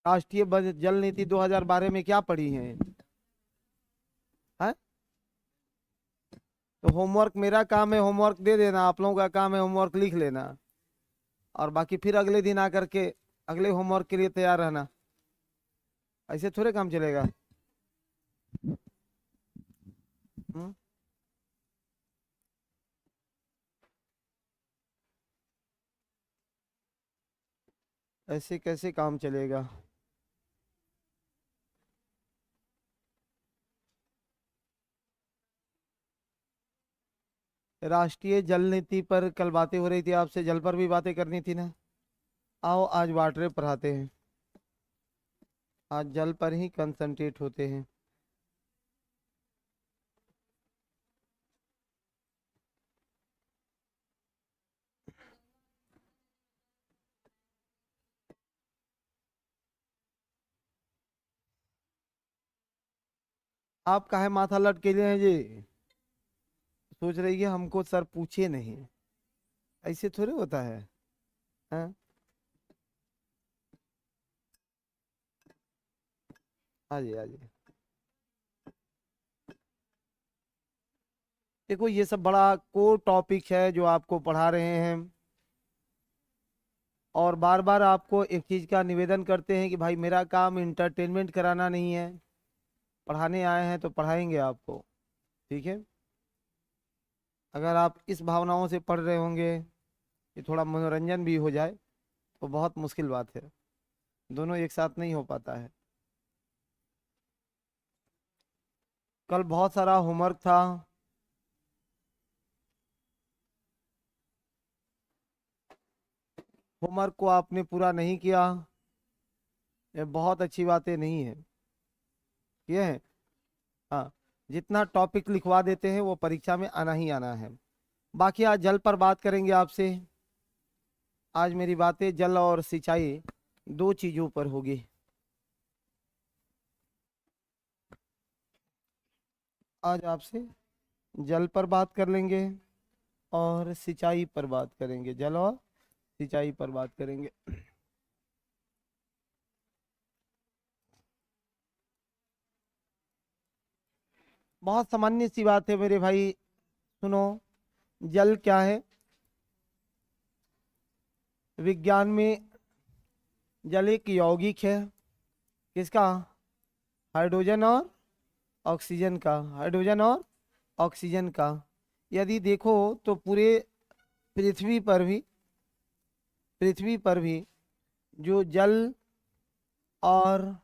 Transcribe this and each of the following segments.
राष्ट्रीय जल नीति 2012 में क्या पढ़ी है? हैं? तो होमवर्क मेरा काम है, होमवर्क दे देना, आप लोगों का काम है होमवर्क लिख लेना, और बाकी फिर अगले दिन आकर के अगले होमवर्क के लिए तैयार रहना। ऐसे थोड़े काम चलेगा। हम्म? ऐसे कैसे काम चलेगा? राष्ट्रीय जल नीति पर कल बातें हो रही थी आपसे, जल पर भी बातें करनी थी ना। आओ आज वाटर पढ़ाते हैं, आज जल पर ही कंसंट्रेट होते हैं। आप काहे माथा लटके लिए हैं जी? सोच रही है हमको सर पूछे नहीं, ऐसे थोड़े होता है। हाँ, आ जाइए आ जाइए। देखो ये सब बड़ा कोर टॉपिक है जो आपको पढ़ा रहे हैं, और बार बार आपको एक चीज का निवेदन करते हैं कि भाई मेरा काम इंटरटेनमेंट कराना नहीं है, पढ़ाने आए हैं तो पढ़ाएंगे आपको। ठीक है, अगर आप इस भावनाओं से पढ़ रहे होंगे कि थोड़ा मनोरंजन भी हो जाए, तो बहुत मुश्किल बात है, दोनों एक साथ नहीं हो पाता है। कल बहुत सारा होमवर्क था, होमवर्क को आपने पूरा नहीं किया, ये बहुत अच्छी बातें नहीं है। ये है, हाँ, जितना टॉपिक लिखवा देते हैं वो परीक्षा में आना ही आना है। बाकी आज जल पर बात करेंगे आपसे। आज मेरी बातें जल और सिंचाई दो चीजों पर होगी। आज आपसे जल पर बात कर लेंगे और सिंचाई पर बात करेंगे, जल और सिंचाई पर बात करेंगे। बहुत सामान्य सी बात है मेरे भाई, सुनो। जल क्या है? विज्ञान में जल एक यौगिक है, किसका? हाइड्रोजन और ऑक्सीजन का, हाइड्रोजन और ऑक्सीजन का। यदि देखो तो पूरे पृथ्वी पर भी, पृथ्वी पर भी जो और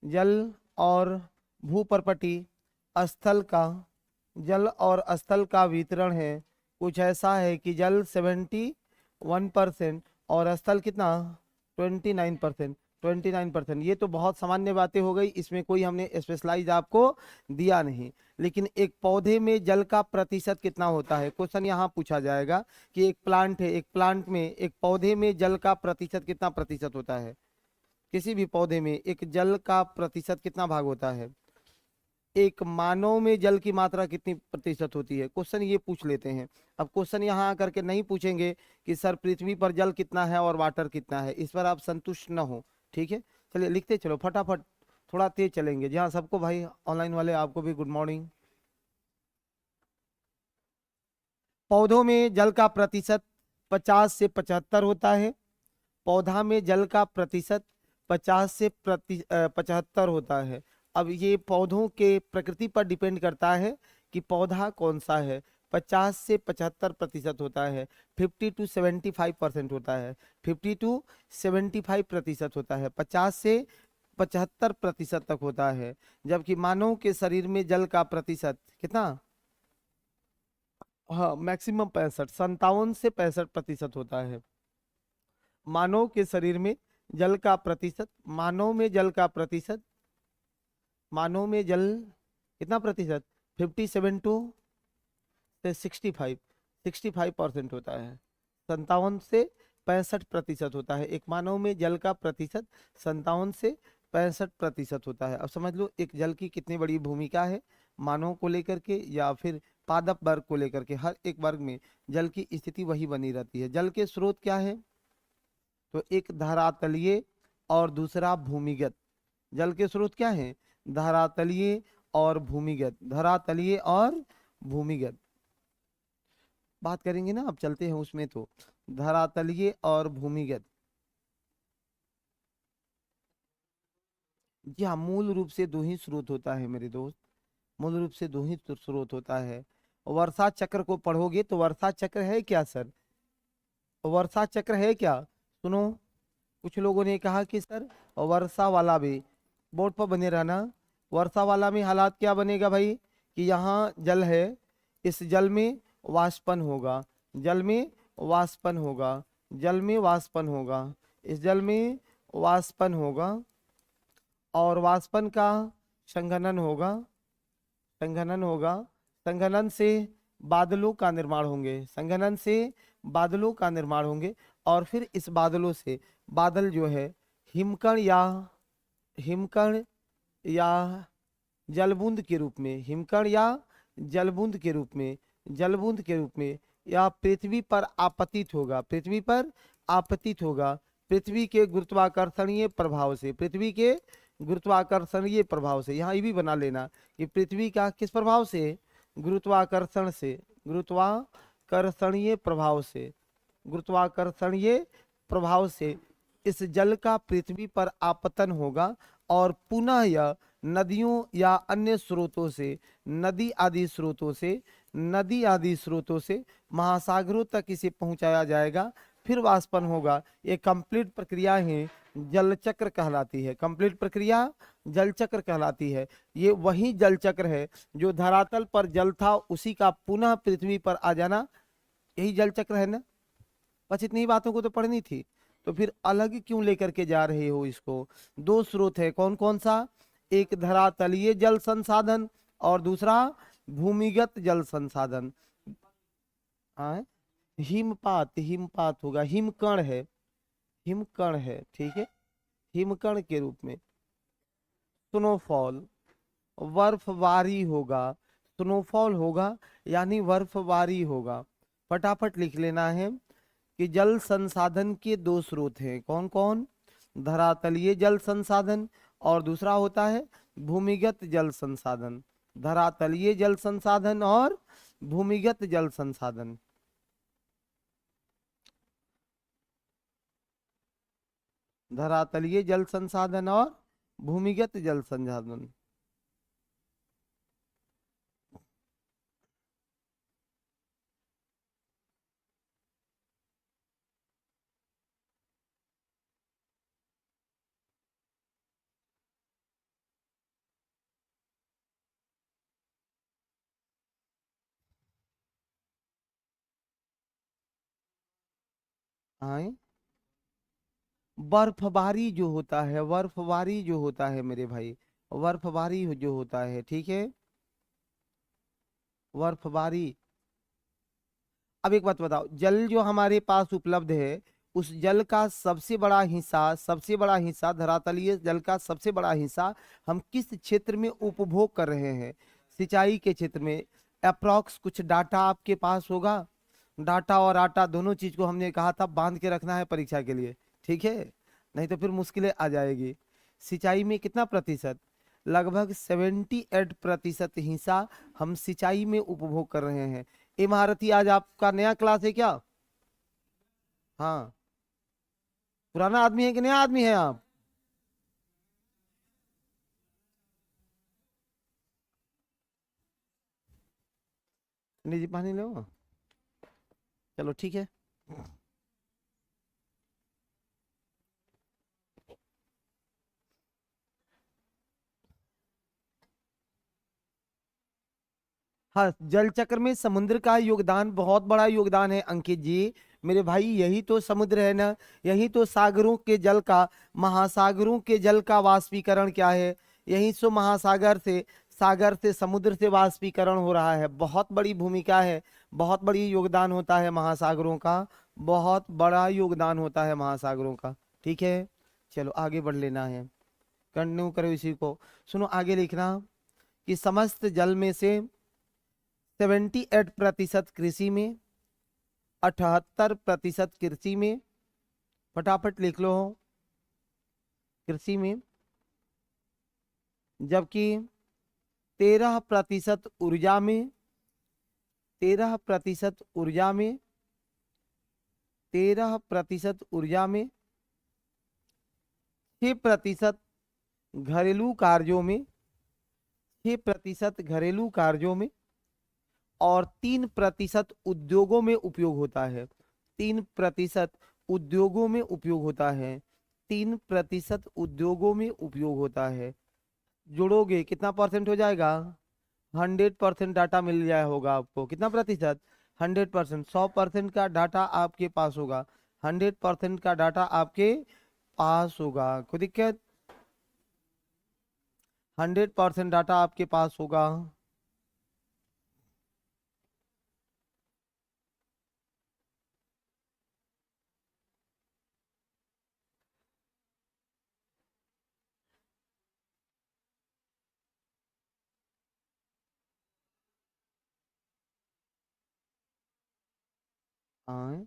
जल और भूपर्पटी स्थल का, जल और स्थल का वितरण है कुछ ऐसा है कि जल 71% और स्थल कितना? 29%। 29%, ये तो बहुत सामान्य बातें हो गई, इसमें कोई हमने स्पेशलाइज आपको दिया नहीं। लेकिन एक पौधे में जल का प्रतिशत कितना होता है, क्वेश्चन यहाँ पूछा जाएगा कि एक प्लांट है, एक प्लांट में, एक पौधे में जल का प्रतिशत कितना प्रतिशत होता है? किसी भी पौधे में एक जल का प्रतिशत कितना भाग होता है? एक मानव में जल की मात्रा कितनी प्रतिशत होती है? क्वेश्चन ये पूछ लेते हैं। अब क्वेश्चन यहाँ आकर के नहीं पूछेंगे कि सर पृथ्वी पर जल कितना है और वाटर कितना है, इस पर आप संतुष्ट न हो। ठीक है, चलिए लिखते चलो फटाफट, थोड़ा तेज चलेंगे। जी हाँ, सबको भाई ऑनलाइन वाले आपको भी गुड मॉर्निंग। पौधों में जल का प्रतिशत 50 से 75 होता है। पौधा में जल का प्रतिशत 50 से 75 होता है। अब ये पौधों के प्रकृति पर डिपेंड करता है कि पौधा कौन सा है। 50 से 75% होता है, 50 to 75% होता है, 50 to 75% होता है, 50 से 75% तक होता है। जबकि मानव के शरीर में जल का प्रतिशत कितना? हाँ, मैक्सिमम 57 से 65% होता है। मानव के शरीर में जल का प्रतिशत, मानव में जल का प्रतिशत, मानव में जल कितना प्रतिशत? 57 से 65, 65% होता है। 57 से 65% होता है एक मानव में जल का प्रतिशत, 57 से 65% होता है। अब समझ लो एक जल की कितनी बड़ी भूमिका है मानव को लेकर के, या फिर पादप वर्ग को लेकर के। हर एक वर्ग में जल की स्थिति वही बनी रहती है। जल के स्रोत क्या है? तो एक धरातलीय और दूसरा भूमिगत। जल के स्रोत क्या है? धरातलीय और भूमिगत, धरातलीय और भूमिगत। बात करेंगे ना, अब चलते हैं उसमें। तो धरातलीय और भूमिगत, जी हाँ, मूल रूप से दो ही स्रोत होता है मेरे दोस्त, मूल रूप से दो ही स्रोत होता है। वर्षा चक्र को पढ़ोगे तो वर्षा चक्र है क्या सर? वर्षा चक्र है क्या? सुनो, कुछ लोगों ने कहा कि सर वर्षा वाला भी, बोर्ड पर बने रहना। वर्षा वाला में हालात क्या बनेगा भाई? कि यहाँ जल है, इस जल में वाष्पन होगा, जल में वाष्पन होगा, जल में वाष्पन होगा, इस जल में वाष्पन होगा, और वाष्पन का संघनन होगा, संघनन होगा, संघनन से बादलों का निर्माण होंगे, संघनन से बादलों का निर्माण होंगे। और फिर इस बादलों से बादल जो है हिमकण या हिमकण या जलबूंद के रूप में, हिमकण या जलबूंद के रूप में, जलबूंद के रूप में, या पृथ्वी पर आपतित होगा, पृथ्वी पर आपतित होगा, पृथ्वी के गुरुत्वाकर्षणीय प्रभाव से, पृथ्वी के गुरुत्वाकर्षणीय प्रभाव से। यहाँ ये भी बना लेना कि पृथ्वी का किस प्रभाव से? गुरुत्वाकर्षण से, गुरुत्वाकर्षणीय प्रभाव से, गुरुत्वाकर्षणीय प्रभाव से इस जल का पृथ्वी पर आपतन होगा, और पुनः यह नदियों या अन्य स्रोतों से, नदी आदि स्रोतों से, नदी आदि स्रोतों से महासागरों तक इसे पहुंचाया जाएगा, फिर वाष्पन होगा। ये कंप्लीट प्रक्रिया है, जल चक्र कहलाती है, कंप्लीट प्रक्रिया जल चक्र कहलाती है। ये वही जल चक्र है जो धरातल पर जल था उसी का पुनः पृथ्वी पर आ जाना, यही जल चक्र है ना। बस इतनी बातों को तो पढ़नी थी, तो फिर अलग क्यों लेकर के जा रहे हो इसको? दो स्रोत है, कौन कौन सा? एक धरातलीय जल संसाधन और दूसरा भूमिगत जल संसाधन। हाँ, हिमपात, हिमपात होगा, हिमकण है, हिमकण है, ठीक है, हिमकण के रूप में। स्नोफॉल, बर्फबारी होगा, स्नोफॉल होगा यानी बर्फबारी होगा। फटाफट लिख लेना है कि जल संसाधन के दो स्रोत हैं, कौन कौन? धरातलीय जल संसाधन और दूसरा होता है भूमिगत जल संसाधन, धरातलीय जल संसाधन और भूमिगत जल संसाधन। धरातलीय जल संसाधन और भूमिगत जल संसाधन। हाँ, बर्फबारी जो होता है, बर्फबारी जो होता है मेरे भाई, बर्फबारी जो होता है, ठीक है, बर्फबारी। अब एक बात बताओ, जल जो हमारे पास उपलब्ध है, उस जल का सबसे बड़ा हिस्सा, सबसे बड़ा हिस्सा, धरातलीय जल का सबसे बड़ा हिस्सा हम किस क्षेत्र में उपभोग कर रहे हैं? सिंचाई के क्षेत्र में। अप्रॉक्स कुछ डाटा आपके पास होगा, डाटा और आटा दोनों चीज को हमने कहा था बांध के रखना है परीक्षा के लिए, ठीक है, नहीं तो फिर मुश्किलें आ जाएगी। सिंचाई में कितना प्रतिशत? लगभग 78% हिस्सा हम सिंचाई में उपभोग कर रहे हैं। इमारती, आज आपका नया क्लास है क्या? हाँ, पुराना आदमी है कि नया आदमी है आप? निजी पानी लो, चलो ठीक है। हाँ, जल चक्र में समुद्र का योगदान बहुत बड़ा योगदान है अंकित जी। मेरे भाई यही तो समुद्र है ना, यही तो सागरों के जल का, महासागरों के जल का वाष्पीकरण क्या है? यही सो महासागर से, सागर से, समुद्र से वाष्पीकरण हो रहा है। बहुत बड़ी भूमिका है, बहुत बड़ी योगदान होता है महासागरों का, बहुत बड़ा योगदान होता है महासागरों का, ठीक है। चलो आगे बढ़ लेना है, कंटिन्यू करो इसी को। सुनो आगे लिखना कि समस्त जल में से 78% कृषि में, 78% कृषि में, फटाफट लिख लो, कृषि में, जबकि 13% ऊर्जा में, 13% ऊर्जा में, 13% ऊर्जा में, 6% घरेलू कार्यों में, 6% घरेलू कार्यों में, और 3% उद्योगों में उपयोग होता है। 3% उद्योगों में उपयोग होता है। 3% उद्योगों में उपयोग होता है। जोड़ोगे कितना परसेंट हो जाएगा? 100% डाटा मिल जाए होगा आपको। कितना प्रतिशत? 100%। 100% का डाटा आपके पास होगा। 100% का डाटा आपके पास होगा। कोई दिक्कत? 100% डाटा आपके पास होगा। हाँ,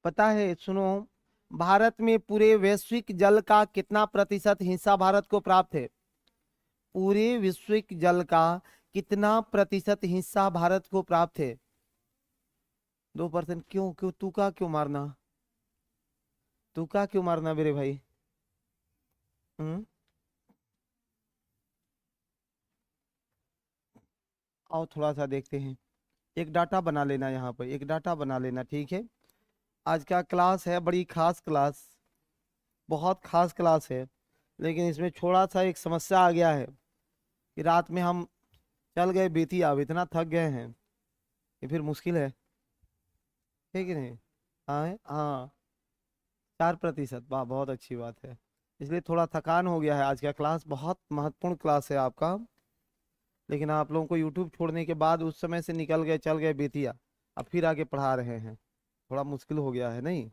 पता है, सुनो। भारत में पूरे वैश्विक जल का कितना प्रतिशत हिस्सा भारत को प्राप्त है? पूरे वैश्विक जल का कितना प्रतिशत हिस्सा भारत को प्राप्त है? 2%। क्यों क्यों तुका क्यों मारना? तुका क्यों मारना मेरे भाई? हम्म। आओ थोड़ा सा देखते हैं। एक डाटा बना लेना, यहाँ पर एक डाटा बना लेना, ठीक है? आज का क्लास है बड़ी खास क्लास, बहुत खास क्लास है। लेकिन इसमें थोड़ा सा एक समस्या आ गया है कि रात में हम चल गए बेतिया, अब इतना थक गए हैं, ये फिर मुश्किल है कि नहीं? हाँ हाँ। 4%, वाह बहुत अच्छी बात है। इसलिए थोड़ा थकान हो गया है। आज का क्लास बहुत महत्वपूर्ण क्लास है आपका। लेकिन आप लोगों को यूट्यूब छोड़ने के बाद उस समय से निकल गए, चल गए बेतिया, अब फिर आके पढ़ा रहे हैं। थोड़ा मुश्किल हो गया है नहीं?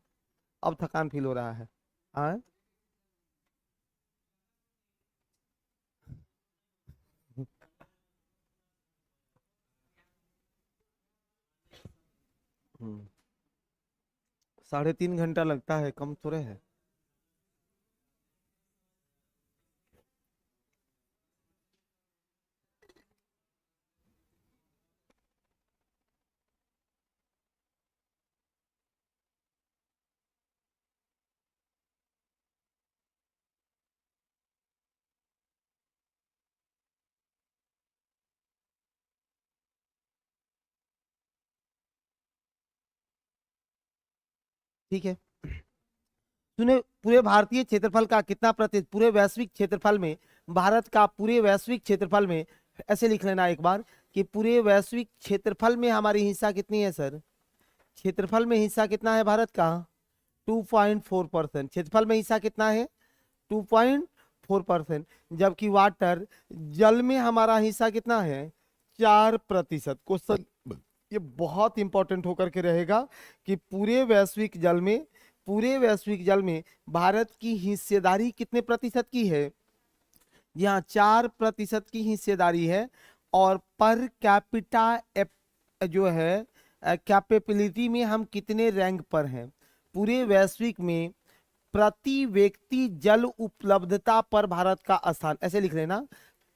अब थकान फील हो रहा है? हाँ। हम्म, 3.5 घंटा लगता है, कम थोड़े है। ठीक है, तूने पूरे भारतीय क्षेत्रफल का कितना प्रतिशत, पूरे वैश्विक क्षेत्रफल में, भारत का पूरे वैश्विक क्षेत्रफल में, ऐसे लिख लेना एक बार कि पूरे वैश्विक क्षेत्रफल में हमारी हिस्सा कितनी है सर? क्षेत्रफल में हिस्सा कितना है भारत का? 2.4%। क्षेत्रफल में हिस्सा कितना है? 2.4%। जबकि वाटर, जल में हमारा हिस्सा कितना है? 4%। क्वेश्चन ये बहुत इंपॉर्टेंट होकर के रहेगा कि पूरे वैश्विक जल में, पूरे वैश्विक जल में भारत की हिस्सेदारी कितने प्रतिशत की है? यहाँ 4% की हिस्सेदारी है। और पर कैपिटा जो है, कैपेबिलिटी में हम कितने रैंक पर हैं पूरे वैश्विक में? प्रति व्यक्ति जल उपलब्धता पर भारत का स्थान, ऐसे लिख लेना।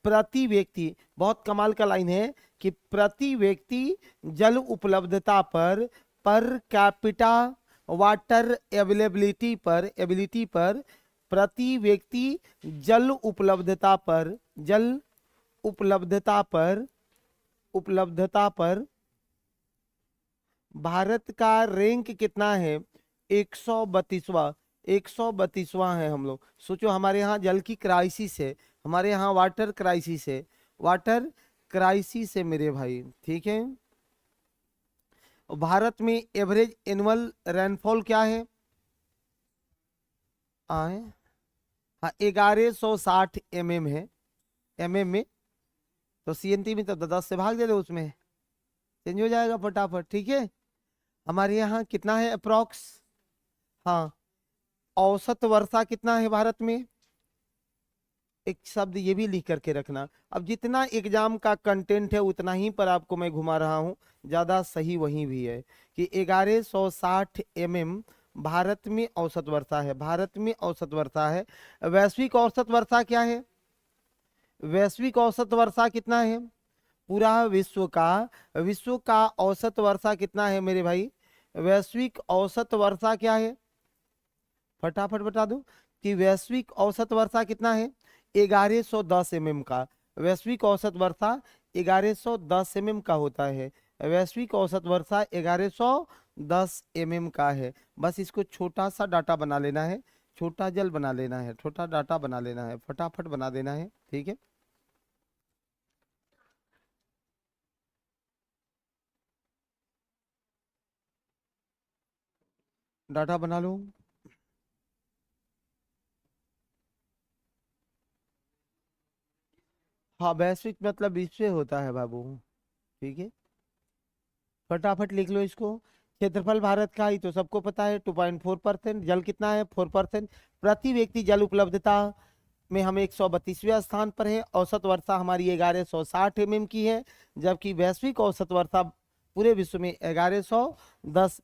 प्रति व्यक्ति, बहुत कमाल का लाइन है कि प्रति व्यक्ति जल उपलब्धता पर कैपिटा वाटर एबिलिटी पर, एबिलिटी पर, प्रति व्यक्ति जल उपलब्धता पर, जल उपलब्धता पर, उपलब्धता पर भारत का रैंक कितना है? 132वां, 132वां है हम लोग। सोचो, हमारे यहाँ जल की क्राइसिस है, हमारे यहाँ वाटर क्राइसिस है, वाटर क्राइसिस है मेरे भाई, ठीक है? भारत में एवरेज एनुअल रेनफॉल क्या है? आए, हाँ, 1160 mm है। में तो सीएनटी में तो 10 से भाग दे दो, उसमें चेंज हो जाएगा फटाफट, ठीक है? हमारे यहाँ कितना है अप्रोक्स? हाँ, औसत वर्षा कितना है भारत में? एक शब्द ये भी लिख करके रखना। अब जितना एग्जाम का कंटेंट है उतना ही पर आपको मैं घुमा रहा हूँ, ज्यादा सही वही भी है कि 1160 mm भारत में औसत वर्षा है, भारत में औसत वर्षा है। वैश्विक औसत वर्षा क्या है? वैश्विक औसत वर्षा कितना है? पूरा विश्व का औसत वर्षा कितना है मेरे भाई? वैश्विक औसत वर्षा क्या है? फटाफट बता दूं कि वैश्विक औसत वर्षा कितना है? 1110 mm का। वैश्विक औसत वर्षा 1110 mm का होता है। वैश्विक औसत वर्षा 1110 mm का है। बस इसको छोटा सा डाटा बना लेना है, छोटा जल बना लेना है, छोटा डाटा बना लेना है, फटाफट बना देना है, ठीक है। डाटा बना लो। हाँ, वैश्विक मतलब विश्व होता है बाबू, ठीक है। फटाफट लिख लो इसको। क्षेत्रफल भारत का ही तो सबको पता है, 2.4%। जल कितना है? 4%। प्रति व्यक्ति जल उपलब्धता में हम 132वें स्थान पर है। औसत वर्षा हमारी 1160 mm की है, जबकि वैश्विक औसत वर्षा पूरे विश्व में 1110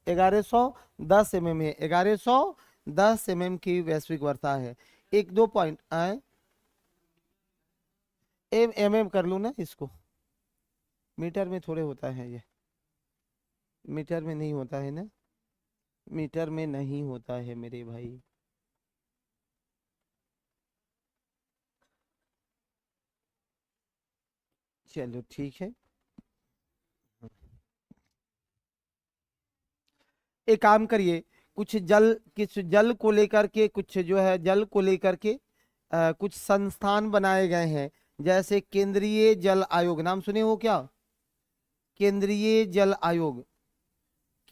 mm है। 1110 mm की वैश्विक वर्षा है। एक दो पॉइंट आए, एम कर लू ना इसको, मीटर में थोड़े होता है ये, मीटर में नहीं होता है ना, मीटर में नहीं होता है मेरे भाई। चलो ठीक है। एक काम करिए, कुछ जल को लेकर के, कुछ जो है जल को लेकर के कुछ संस्थान बनाए गए हैं। जैसे केंद्रीय जल आयोग, नाम सुने हो क्या? केंद्रीय जल आयोग।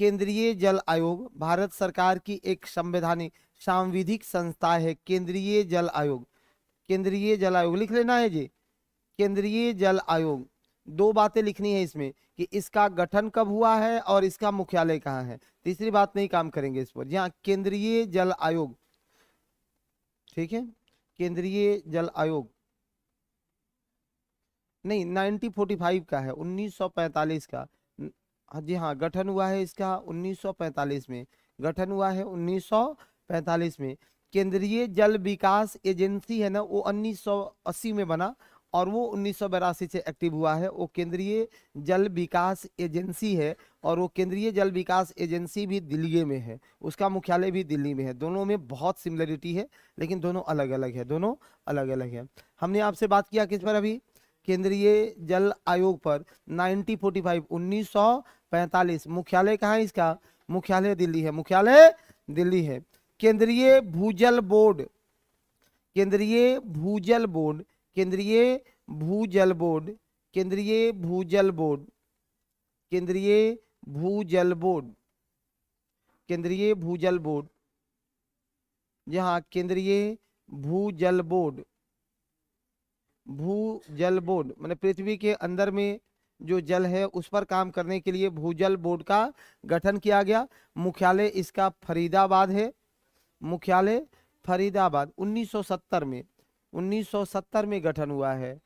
केंद्रीय जल आयोग भारत सरकार की एक संवैधानिक सांविधिक संस्था है, केंद्रीय जल आयोग। केंद्रीय जल आयोग लिख लेना है जी, केंद्रीय जल आयोग। दो बातें लिखनी है इसमें कि इसका गठन कब हुआ है और इसका मुख्यालय कहाँ है। तीसरी बात नहीं काम करेंगे इस पर। जी हाँ, केंद्रीय जल आयोग, ठीक है। केंद्रीय जल आयोग नहीं, 1945 का है, 1945 का। हाँ जी हाँ, गठन हुआ है इसका 1945 में, गठन हुआ है 1945 में। केंद्रीय जल विकास एजेंसी है ना, वो 1980 में बना और वो 1982 से एक्टिव हुआ है। वो केंद्रीय जल विकास एजेंसी है, और वो केंद्रीय जल विकास एजेंसी भी दिल्ली में है, उसका मुख्यालय भी दिल्ली में है। दोनों में बहुत सिमिलरिटी है, लेकिन दोनों अलग अलग है, दोनों अलग अलग है। हमने आपसे बात किया किस पर अभी? केंद्रीय जल आयोग पर। 1945 1945। मुख्यालय कहाँ है इसका? मुख्यालय दिल्ली है, मुख्यालय दिल्ली है। केंद्रीय भूजल बोर्ड, केंद्रीय भूजल बोर्ड, केंद्रीय भूजल बोर्ड, केंद्रीय भूजल बोर्ड, केंद्रीय भूजल बोर्ड, केंद्रीय भूजल बोर्ड। जहाँ केंद्रीय भूजल बोर्ड, भूजल बोर्ड मैंने पृथ्वी के अंदर में जो जल है उस पर काम करने के लिए भूजल बोर्ड का गठन किया गया। मुख्यालय इसका फरीदाबाद है, मुख्यालय फरीदाबाद। 1970 में, 1970 में गठन हुआ है,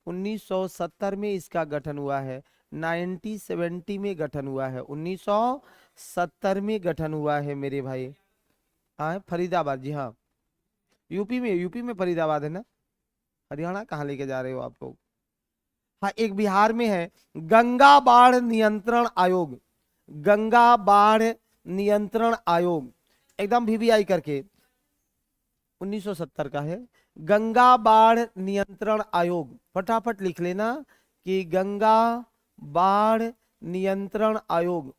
1970 में इसका गठन हुआ है। 1970 में गठन हुआ है, 1970 में गठन हुआ है मेरे भाई। हाँ, फरीदाबाद, जी हाँ, यूपी में, यूपी में फरीदाबाद है ना। हरियाणा कहाँ लेके जा रहे हो आप लोग? हाँ, एक बिहार में है, गंगा बाढ़ नियंत्रण आयोग। गंगा बाढ़ नियंत्रण आयोग, एकदम वीवीआई करके, 1970 का है। गंगा बाढ़ नियंत्रण आयोग, फटाफट लिख लेना कि गंगा बाढ़ नियंत्रण आयोग,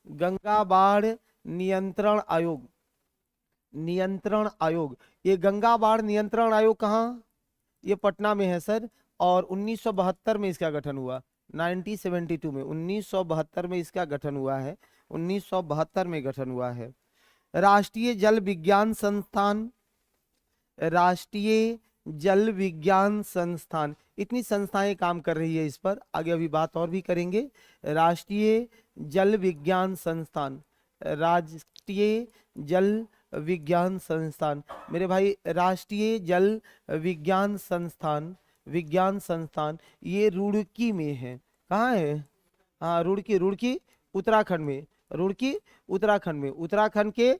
गंगा बाढ़ नियंत्रण आयोग, नियंत्रण आयोग। ये गंगा बाढ़ नियंत्रण आयोग कहाँ? ये पटना में है सर। और 1972 में इसका गठन हुआ, 1972 में, 1972 में इसका गठन हुआ है, 1972 में गठन हुआ है। राष्ट्रीय जल विज्ञान संस्थान, राष्ट्रीय जल विज्ञान संस्थान, इतनी संस्थाएं काम कर रही है इस पर, आगे अभी बात और भी करेंगे। राष्ट्रीय जल विज्ञान संस्थान, राष्ट्रीय जल विज्ञान संस्थान मेरे भाई, राष्ट्रीय जल विज्ञान संस्थान, विज्ञान संस्थान ये रुड़की में है। कहाँ है? हाँ, रुड़की, रुड़की उत्तराखंड में। रुड़की उत्तराखंड में, उत्तराखंड के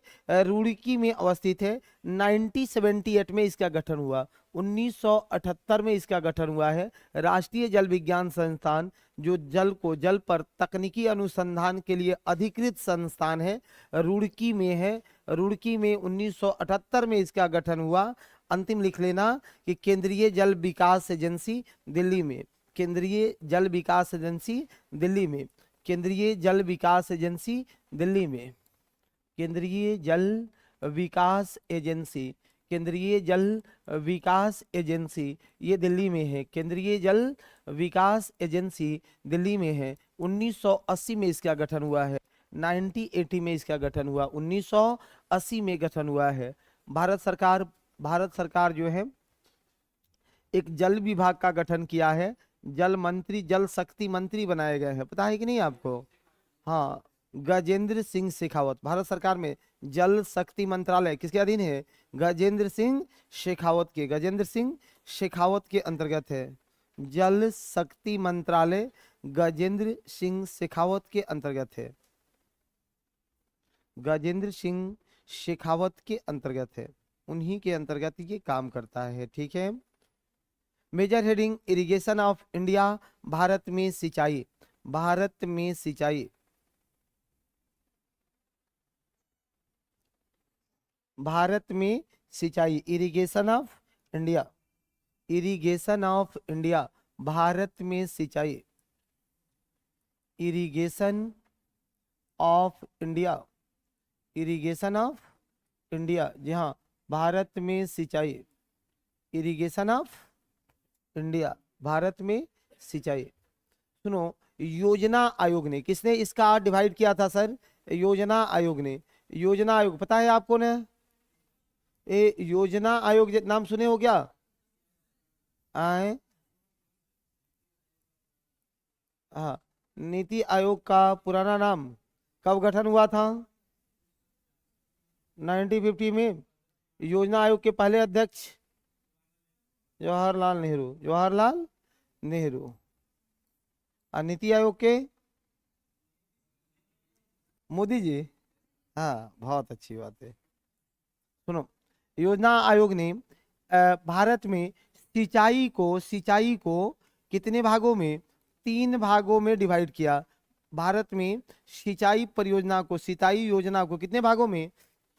रुड़की में अवस्थित है। 1978 में इसका गठन हुआ, 1978 में इसका गठन हुआ है। राष्ट्रीय जल विज्ञान संस्थान जो जल पर तकनीकी अनुसंधान के लिए अधिकृत संस्थान है, रुड़की में है। रुड़की में 1978 में इसका गठन हुआ। अंतिम लिख लेना कि केंद्रीय जल विकास एजेंसी दिल्ली में, केंद्रीय जल विकास एजेंसी दिल्ली में, केंद्रीय जल विकास एजेंसी दिल्ली में, केंद्रीय जल विकास एजेंसी, केंद्रीय जल विकास एजेंसी ये दिल्ली में है, केंद्रीय जल विकास एजेंसी दिल्ली में है। 1980 में इसका गठन हुआ है, 1980 में इसका गठन हुआ, 1980 में गठन हुआ है। भारत सरकार जो है एक जल विभाग का गठन किया है, जल मंत्री, जल शक्ति मंत्री बनाए गए हैं, पता है कि नहीं आपको? हाँ, गजेंद्र सिंह शेखावत, भारत सरकार में जल शक्ति मंत्रालय किसके अधीन है? गजेंद्र सिंह शेखावत के, गजेंद्र सिंह शेखावत के अंतर्गत है। जल शक्ति मंत्रालय गजेंद्र सिंह शेखावत के अंतर्गत है, गजेंद्र सिंह शेखावत के अंतर्गत है, उन्हीं के अंतर्गत ये काम करता है। ठीक है। Major heading irrigation of India, Bharat में सिंचाई, भारत में सिंचाई, भारत में सिंचाई, irrigation of India, irrigation of India, Bharat में सिंचाई, irrigation of India, irrigation of India, जी हाँ, भारत में सिंचाई, इरिगेशन ऑफ इंडिया, भारत में सिंचाई। सुनो, योजना आयोग ने, किसने इसका डिवाइड किया था सर? योजना आयोग ने। योजना आयोग पता है आपको ने? ये योजना आयोग नाम सुने हो क्या? आए, हाँ, नीति आयोग का पुराना नाम कब गठन हुआ था? 1950 में। योजना आयोग के पहले अध्यक्ष जवाहरलाल नेहरू, जवाहरलाल नेहरू। और नीति आयोग के मोदी जी। हाँ, बहुत अच्छी बात है। सुनो, योजना आयोग ने भारत में सिंचाई को कितने भागों में? 3 भागों में डिवाइड किया। भारत में सिंचाई परियोजना को, सिंचाई योजना को कितने भागों में?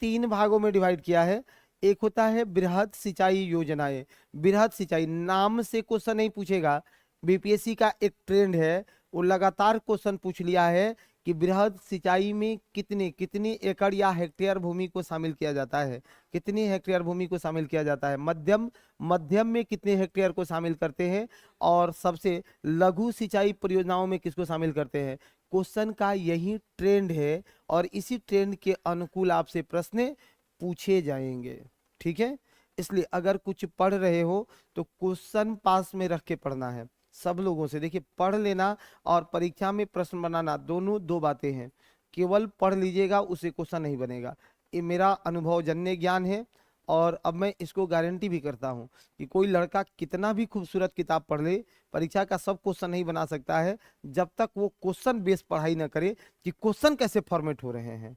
3 भागों में डिवाइड किया है। एक होता है बृहद सिंचाई योजनाएं। बृहद सिंचाई नाम से क्वेश्चन नहीं पूछेगा, बीपीएससी का एक ट्रेंड है, वो लगातार क्वेश्चन पूछ लिया है कि बृहद सिंचाई में कितने एकड़ या हेक्टेयर भूमि को शामिल किया जाता है, कितनी हेक्टेयर भूमि को शामिल किया जाता है, मध्यम में कितने हेक्टेयर को शामिल करते हैं, और सबसे लघु सिंचाई परियोजनाओं में किसको शामिल करते हैं। क्वेश्चन का यही ट्रेंड है और इसी ट्रेंड के अनुकूल आपसे प्रश्न पूछे जाएंगे। ठीक है, इसलिए अगर कुछ पढ़ रहे हो तो क्वेश्चन पास में रख के पढ़ना है सब लोगों से। देखिए, पढ़ लेना और परीक्षा में प्रश्न बनाना दोनों दो बातें हैं। केवल पढ़ लीजिएगा उससे क्वेश्चन नहीं बनेगा, ये मेरा अनुभव जन्य ज्ञान है। और अब मैं इसको गारंटी भी करता हूँ कि कोई लड़का कितना भी खूबसूरत किताब पढ़ ले, परीक्षा का सब क्वेश्चन नहीं बना सकता है जब तक वो क्वेश्चन बेस्ड पढ़ाई ना करे कि क्वेश्चन कैसे फॉर्मेट हो रहे हैं।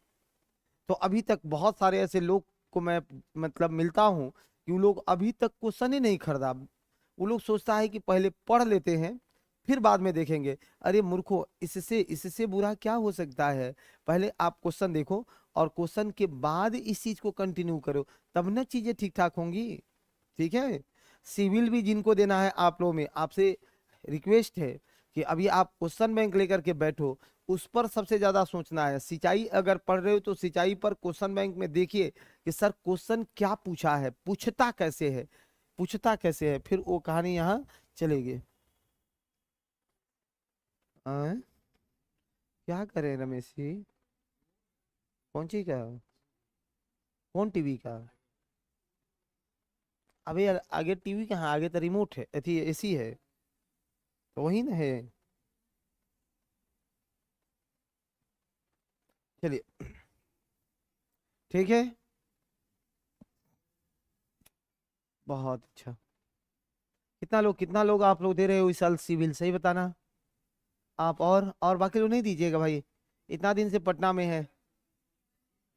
तो अभी तक बहुत सारे ऐसे लोग को मैं मतलब मिलता हूँ कि वो लोग अभी तक क्वेश्चन ही नहीं खरीदा। वो लोग सोचता है कि पहले पढ़ लेते हैं फिर बाद में देखेंगे। अरे मूर्खो, इससे बुरा क्या हो सकता है? पहले आप क्वेश्चन देखो और क्वेश्चन के बाद इस चीज को कंटिन्यू करो, तब ना चीजें ठीक ठाक होंगी। ठीक है, सिविल भी जिनको देना है आप लोगों में, आपसे रिक्वेस्ट है कि अभी आप क्वेश्चन बैंक लेकर के बैठो, उस पर सबसे ज्यादा सोचना है। सिंचाई अगर पढ़ रहे हो तो सिंचाई पर क्वेश्चन बैंक में देखिए कि सर क्वेश्चन क्या पूछा है, पूछता कैसे है, पूछता कैसे है, फिर वो कहानी यहाँ चलेगी। क्या करें रमेश जी? कौन सी का? कौन टीवी का? अबे यार, आगे टीवी कहाँ, आगे तो रिमोट है, अथी एसी है, तो वही ना है। चलिए, ठीक है, बहुत अच्छा। कितना लोग आप लोग दे रहे हो इस साल सिविल, सही बताना आप? और बाकी लोग नहीं दीजिएगा भाई, इतना दिन से पटना में है।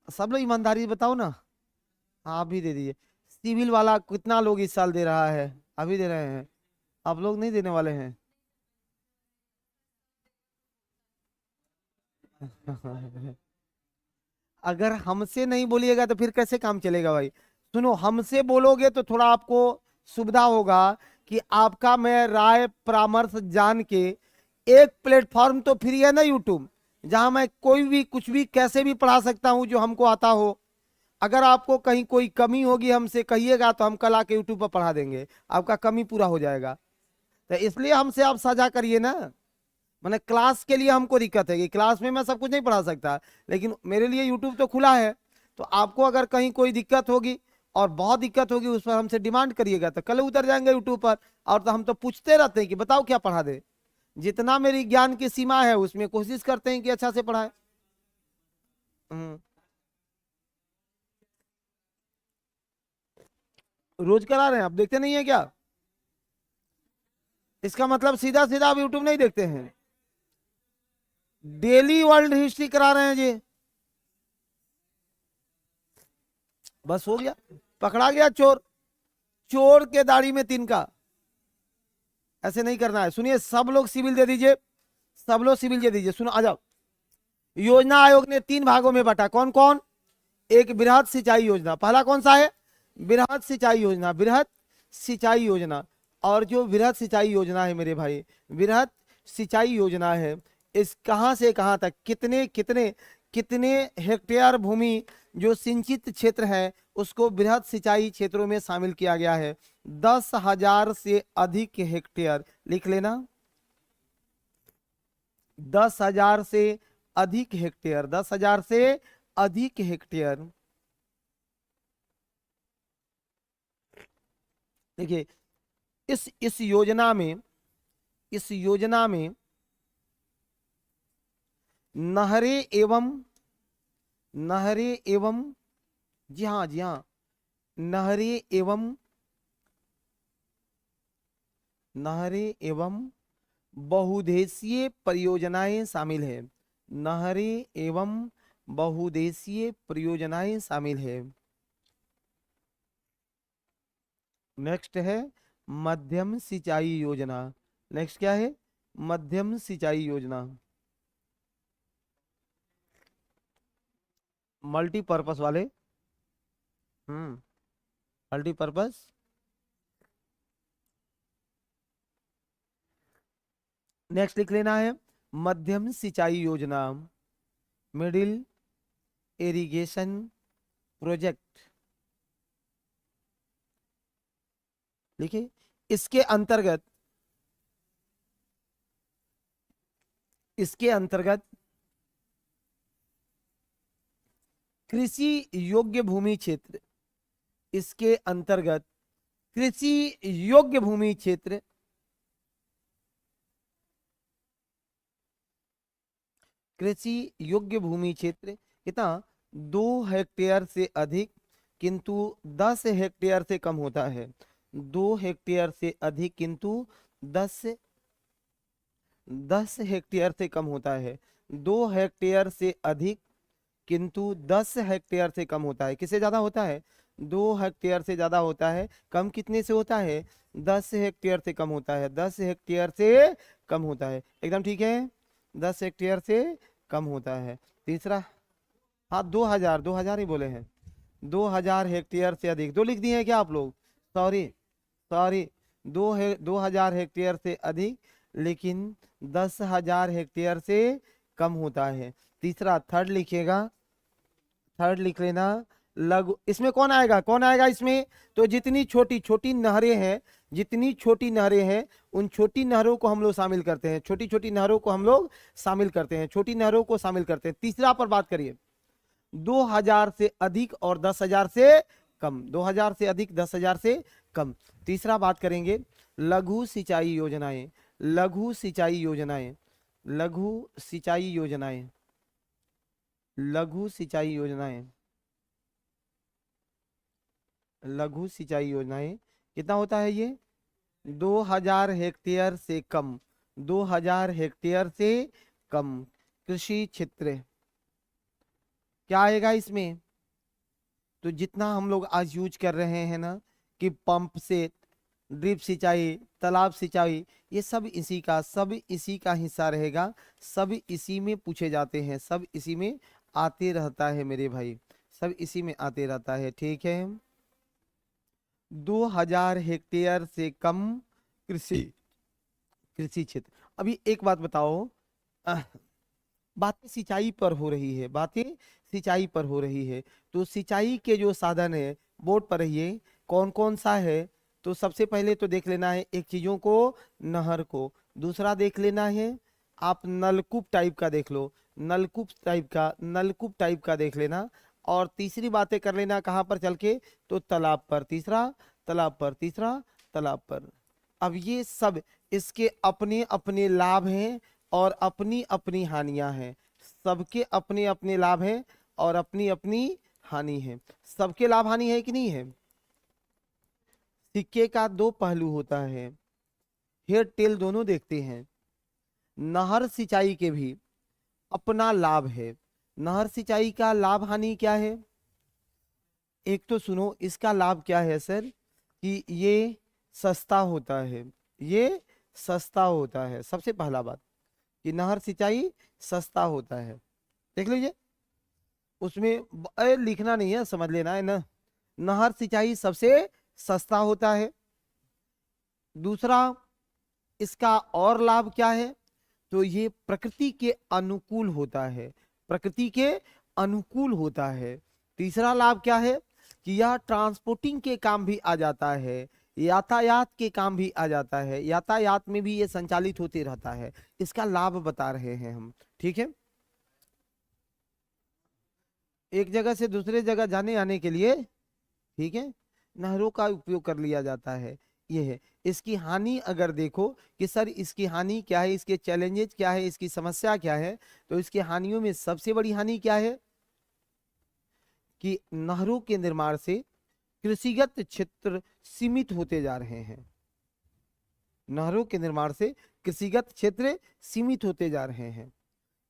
सब लोग ईमानदारी से बताओ ना। हाँ, आप भी दे दीजिए। सिविल वाला कितना लोग इस साल दे रहा है? अभी दे रहे हैं। आप लोग नहीं देने वाले हैं? अगर हमसे नहीं बोलिएगा तो फिर कैसे काम चलेगा भाई? सुनो, हमसे बोलोगे तो थोड़ा आपको सुविधा होगा कि आपका मैं राय परामर्श जान के, एक प्लेटफॉर्म तो फ्री है ना यूट्यूब, जहां मैं कोई भी कुछ भी कैसे भी पढ़ा सकता हूं जो हमको आता हो। अगर आपको कहीं कोई कमी होगी हमसे कहिएगा तो हम कल आके यूट्यूब पर पढ़ा देंगे, आपका कमी पूरा हो जाएगा। तो इसलिए हमसे आप साझा करिए ना। मैंने क्लास के लिए हमको दिक्कत है कि क्लास में मैं सब कुछ नहीं पढ़ा सकता, लेकिन मेरे लिए यूट्यूब तो खुला है। तो आपको अगर कहीं कोई दिक्कत होगी और बहुत दिक्कत होगी, उस पर हमसे डिमांड करिएगा तो कल उतर जाएंगे यूट्यूब पर। और तो हम तो पूछते रहते हैं कि बताओ क्या पढ़ा दे। जितना मेरी ज्ञान की सीमा है उसमें कोशिश करते हैं कि अच्छा से पढ़ाए। हम्म। रोज करा रहे हैं, आप देखते नहीं है क्या? इसका मतलब सीधा सीधा आप यूट्यूब नहीं देखते हैं। डेली वर्ल्ड हिस्ट्री करा रहे हैं जी। बस हो गया, पकड़ा गया चोर। चोर के दाढ़ी में तिनका। ऐसे नहीं करना है। सुनिए, सब लोग सिविल दे दीजिए, सब लोग सिविल दे दीजिए। सुनो, आ जाओ। योजना आयोग ने 3 भागों में बांटा, कौन कौन? एक बृहद सिंचाई योजना, पहला कौन सा है? बृहद सिंचाई योजना, बृहद सिंचाई योजना। और जो बृहद सिंचाई योजना है मेरे भाई, बृहद सिंचाई योजना है, इस कहां से कहां तक कितने कितने कितने हेक्टेयर भूमि जो सिंचित क्षेत्र है उसको बृहद सिंचाई क्षेत्रों में शामिल किया गया है। 10,000 से अधिक हेक्टेयर, लिख लेना। 10,000 से अधिक हेक्टेयर, 10,000 से अधिक हेक्टेयर। देखिए, इस योजना में, इस योजना में नहरें एवं, नहरें एवं, जी हाँ जी हाँ, नहरें एवं, नहरें एवं बहुउद्देशीय परियोजनाएं शामिल है। नहरें एवं बहुउद्देशीय परियोजनाएं शामिल है। नेक्स्ट है मध्यम सिंचाई योजना। नेक्स्ट क्या है? मध्यम सिंचाई योजना। मल्टीपर्पस वाले। हम्म। मल्टीपर्पस। नेक्स्ट लिख लेना है मध्यम सिंचाई योजना, मिडिल इरिगेशन प्रोजेक्ट। देखिए, इसके अंतर्गत, इसके अंतर्गत कृषि योग्य भूमि क्षेत्र, इसके अंतर्गत कृषि योग्य भूमि क्षेत्र, कृषि योग्य भूमि क्षेत्र कितना? 2 हेक्टेयर से अधिक किंतु 10 हेक्टेयर से कम होता है। 2 हेक्टेयर से अधिक किंतु 10 10 हेक्टेयर से कम होता है। 2 हेक्टेयर से अधिक किंतु 10 हेक्टेयर से कम होता है। किससे ज्यादा होता है? 2 हेक्टेयर से ज्यादा होता है। कम कितने से होता है? 10 हेक्टेयर से कम होता है। 10 हेक्टेयर से कम होता है, एकदम ठीक है। 10 हेक्टेयर से कम होता है। तीसरा, हाँ 2,000, 2,000 ही बोले हैं। 2,000 हेक्टेयर से अधिक, दो लिख दिए हैं क्या आप लोग? Sorry, sorry. 2,000 हेक्टेयर से अधिक लेकिन 10,000 हेक्टेयर से कम होता है। तीसरा, थर्ड लिखिएगा, थर्ड लिख लेना। लघु, इसमें कौन आएगा, कौन आएगा इसमें? तो जितनी छोटी छोटी नहरें हैं, जितनी छोटी नहरें हैं उन छोटी नहरों को हम लोग शामिल करते हैं। छोटी छोटी नहरों को हम लोग शामिल करते हैं, छोटी नहरों को शामिल करते हैं। तीसरा पर बात करिए, 2,000 से अधिक और 10,000 से कम। 2,000 से अधिक, 10,000 से कम। तीसरा बात करेंगे लघु सिंचाई योजनाएं, लघु सिंचाई योजनाएं, लघु सिंचाई योजनाएं, लघु सिंचाई योजनाएं, लघु सिंचाई योजनाएं। कितना होता है ये? 2,000 हेक्टेयर से कम, 2,000 हेक्टेयर से कम कृषि क्षेत्र क्या आएगा इसमें? तो जितना हम लोग आज यूज कर रहे हैं ना कि पंप से, ड्रिप सिंचाई, तालाब सिंचाई, ये सब इसी का हिस्सा रहेगा। सब इसी में पूछे जाते हैं, सब इसी में आते रहता है मेरे भाई, सब इसी में आते रहता है। ठीक है, 2000 हेक्टेयर से कम कृषि कृषि क्षेत्र। अभी एक बात बताओ, अह, बातें सिंचाई पर हो रही है, बातें सिंचाई पर हो रही है। तो सिंचाई के जो साधन है बोर्ड पर रहिए, कौन कौन सा है? तो सबसे पहले तो देख लेना है एक चीजों को, नहर को। दूसरा देख लेना है आप नलकूप टाइप का देख लो, नलकूप टाइप का देख लेना। और तीसरी बातें कर लेना कहाँ पर चल के? तो तालाब पर, तीसरा तालाब पर। अब ये सब इसके अपने अपने लाभ हैं और अपनी अपनी हानियां हैं। सबके अपने अपने लाभ हैं और अपनी अपनी हानि है। सबके लाभ हानि है कि नहीं है? सिक्के का दो पहलू होता है, हेयर टेल दोनों देखते हैं। नहर सिंचाई के भी अपना लाभ है। नहर सिंचाई का लाभ हानि क्या है? एक तो सुनो, इसका लाभ क्या है सर, कि ये सस्ता होता है, ये सस्ता होता है। सबसे पहला बात कि नहर सिंचाई सस्ता होता है, देख लीजिए उसमें लिखना नहीं है, समझ लेना है ना। नहर सिंचाई सबसे सस्ता होता है। दूसरा इसका और लाभ क्या है? तो ये प्रकृति के अनुकूल होता है, प्रकृति के अनुकूल होता है। तीसरा लाभ क्या है? कि यह ट्रांसपोर्टिंग के काम भी आ जाता है, यातायात के काम भी आ जाता है, यातायात में भी ये संचालित होते रहता है। इसका लाभ बता रहे हैं हम, ठीक है। एक जगह से दूसरे जगह जाने आने के लिए, ठीक है, नहरों का उपयोग कर लिया जाता है, ये है। इसकी हानि अगर देखो कि सर इसकी हानि क्या है, इसके चैलेंजेस क्या है, इसकी समस्या क्या है, तो इसकी हानियों में सबसे बड़ी हानि क्या है कि नहरों के निर्माण से कृषिगत क्षेत्र सीमित होते जा रहे हैं। नहरों के निर्माण से कृषिगत क्षेत्र सीमित होते जा रहे हैं,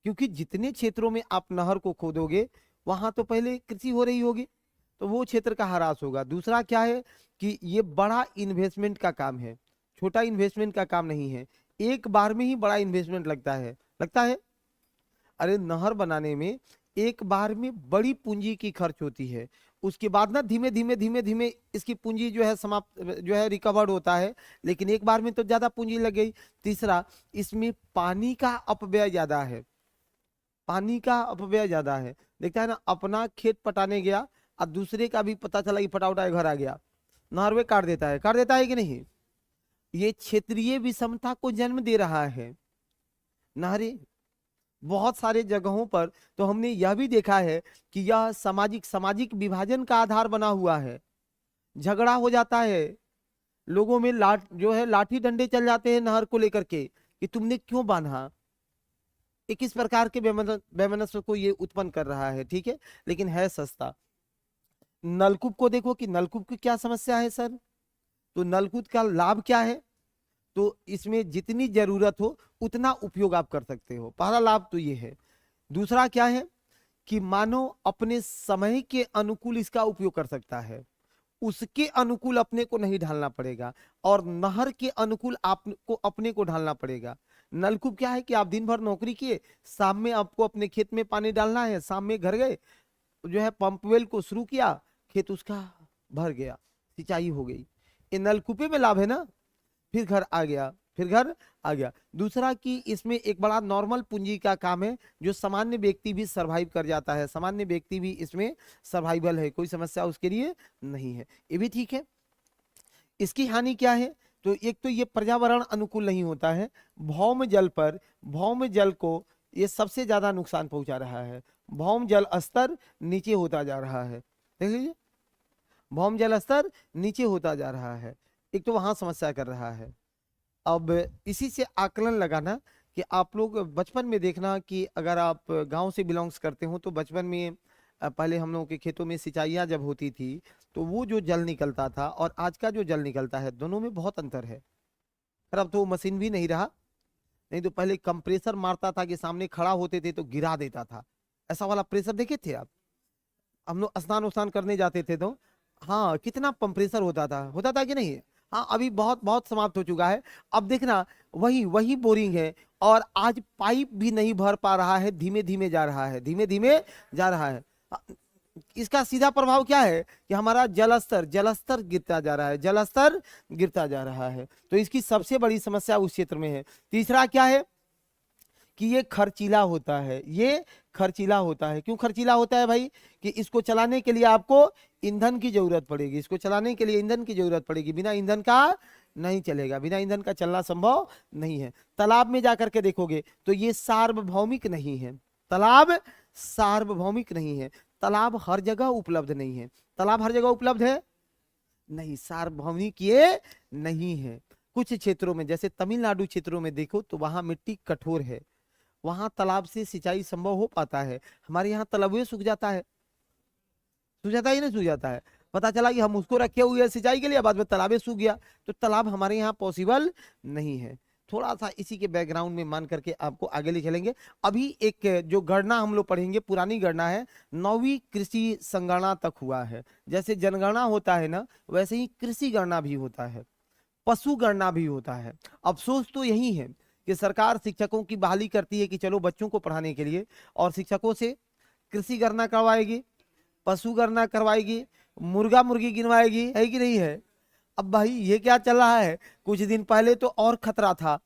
क्योंकि जितने क्षेत्रों में आप नहर को खोदोगे वहां तो पहले कृषि हो रही होगी, तो वो क्षेत्र का ह्रास होगा। दूसरा क्या है कि ये बड़ा इन्वेस्टमेंट का काम है, छोटा इन्वेस्टमेंट का काम नहीं है। एक बार में ही बड़ा इन्वेस्टमेंट लगता है। अरे नहर बनाने में एक बार में बड़ी पूंजी की खर्च होती है, उसके बाद ना धीमे धीमे धीमे धीमे इसकी पूंजी जो है समाप्त, जो है रिकवर्ड होता है, लेकिन एक बार में तो ज्यादा पूंजी लग गई। तीसरा, इसमें पानी का अपव्यय ज्यादा है, पानी का अपव्यय ज्यादा है। देखता है ना, अपना खेत पटाने गया और दूसरे का भी पता चला कि पटा उठा के घर आ गया, नहर में काट देता है कि नहीं? ये क्षेत्रीय विषमता को जन्म दे रहा है। नहरें बहुत सारे जगहों पर तो हमने यह भी देखा है कि यह सामाजिक सामाजिक विभाजन का आधार बना हुआ है। झगड़ा हो जाता है, लोगों में जो है लाठी डंडे चल जाते हैं नहर को लेकर के कि तुमने क्यों बांधा। एक इस प्रकार के वैमनस्य को ये उत्पन्न कर रहा है, ठीक है, लेकिन है सस्ता। नलकूप को देखो कि नलकूप की क्या समस्या है सर, तो नलकूप का लाभ क्या है? तो इसमें जितनी जरूरत हो उतना उपयोग आप कर सकते हो, पहला लाभ तो ये है। दूसरा क्या है कि मानो अपने समय के अनुकूल इसका उपयोग कर सकता है, उसके अनुकूल अपने को नहीं ढालना पड़ेगा, और नहर के अनुकूल आपको अपने को ढालना पड़ेगा। नलकूप क्या है कि आप दिन भर नौकरी किए, शाम में आपको अपने खेत में पानी डालना है, शाम में घर गए, जो है पंप वेल को शुरू किया, खेत उसका भर गया, सिंचाई हो गई। ये नलकूपे में लाभ है ना, फिर घर आ गया, फिर घर आ गया। दूसरा कि इसमें एक बड़ा नॉर्मल पूंजी का काम है, जो सामान्य व्यक्ति भी सरवाइव कर जाता है, सामान्य व्यक्ति भी इसमें सर्वाइवल है, कोई समस्या उसके लिए नहीं है, ये भी ठीक है। इसकी हानि क्या है? तो एक तो ये पर्यावरण अनुकूल नहीं होता है, भौम जल को ये सबसे ज्यादा नुकसान पहुंचा रहा है। भौम जल स्तर नीचे होता जा रहा है, देख लीजिए, भौम जल स्तर नीचे होता जा रहा है, एक तो वहां समस्या कर रहा है। अब इसी से आकलन लगाना कि आप लोग बचपन में देखना कि अगर आप गांव से बिलोंग्स करते हो तो बचपन में पहले हम लोगों के खेतों में सिंचाइयाँ जब होती थी तो वो जो जल निकलता था और आज का जो जल निकलता है दोनों में बहुत अंतर है। पर अब तो मशीन भी नहीं रहा, नहीं तो पहले कंप्रेसर मारता था कि सामने खड़ा होते थे तो गिरा देता था, ऐसा वाला प्रेशर देखे थे आप? हम लोग स्नान उस्नान करने जाते थे तो हाँ कितना कंप्रेसर होता था कि नहीं? हाँ अभी बहुत बहुत समाप्त हो चुका है। अब देखना वही वही बोरिंग है, और आज पाइप भी नहीं भर पा रहा है, धीमे धीमे जा रहा है, धीमे धीमे जा रहा है। इसका सीधा प्रभाव क्या है कि हमारा जलस्तर गिरता जा रहा है, जलस्तर गिरता जा रहा है। तो इसकी सबसे बड़ी समस्या उस क्षेत्र में है। तीसरा क्या है कि ये खर्चीला होता है, ये खर्चीला होता है। क्यों खर्चीला होता है भाई? कि इसको चलाने के लिए आपको ईंधन की जरूरत पड़ेगी, इसको चलाने के लिए ईंधन की जरूरत पड़ेगी, बिना ईंधन का नहीं चलेगा, बिना ईंधन का चलना संभव नहीं है। तालाब में जाकर के देखोगे तो ये सार्वभौमिक नहीं है, तालाब सार्वभौमिक नहीं है, तालाब हर जगह उपलब्ध नहीं है। तालाब हर जगह उपलब्ध है नहीं, सार्वभौमिक ये नहीं है। कुछ क्षेत्रों में जैसे तमिलनाडु क्षेत्रों में देखो तो वहां मिट्टी कठोर है, वहां तालाब से सिंचाई संभव हो पाता है। हमारे यहाँ तालाब सूख जाता है, सूख जाता है नहीं सूख जाता है? पता चला कि हम उसको रखे हुए हैं सिंचाई के लिए, बाद में तालाबे सूख गया, तो तालाब हमारे यहाँ पॉसिबल नहीं है। थोड़ा सा इसी के बैकग्राउंड में मान करके आपको आगे ले चलेंगे। अभी एक जो गणना हम लोग पढ़ेंगे पुरानी गणना है, 9वीं कृषि संगणना तक हुआ है। जैसे जनगणना होता है ना, वैसे ही कृषि गणना भी होता है, पशु गणना भी होता है। अफसोस तो यही है कि सरकार शिक्षकों की बहाली करती है कि चलो बच्चों को पढ़ाने के लिए, और शिक्षकों से कृषि गणना करवाएगी, पशु गणना करवाएगी, मुर्गा मुर्गी गिनवाएगी, है कि नहीं है? अब भाई ये क्या चल रहा है? कुछ दिन पहले तो और खतरा था,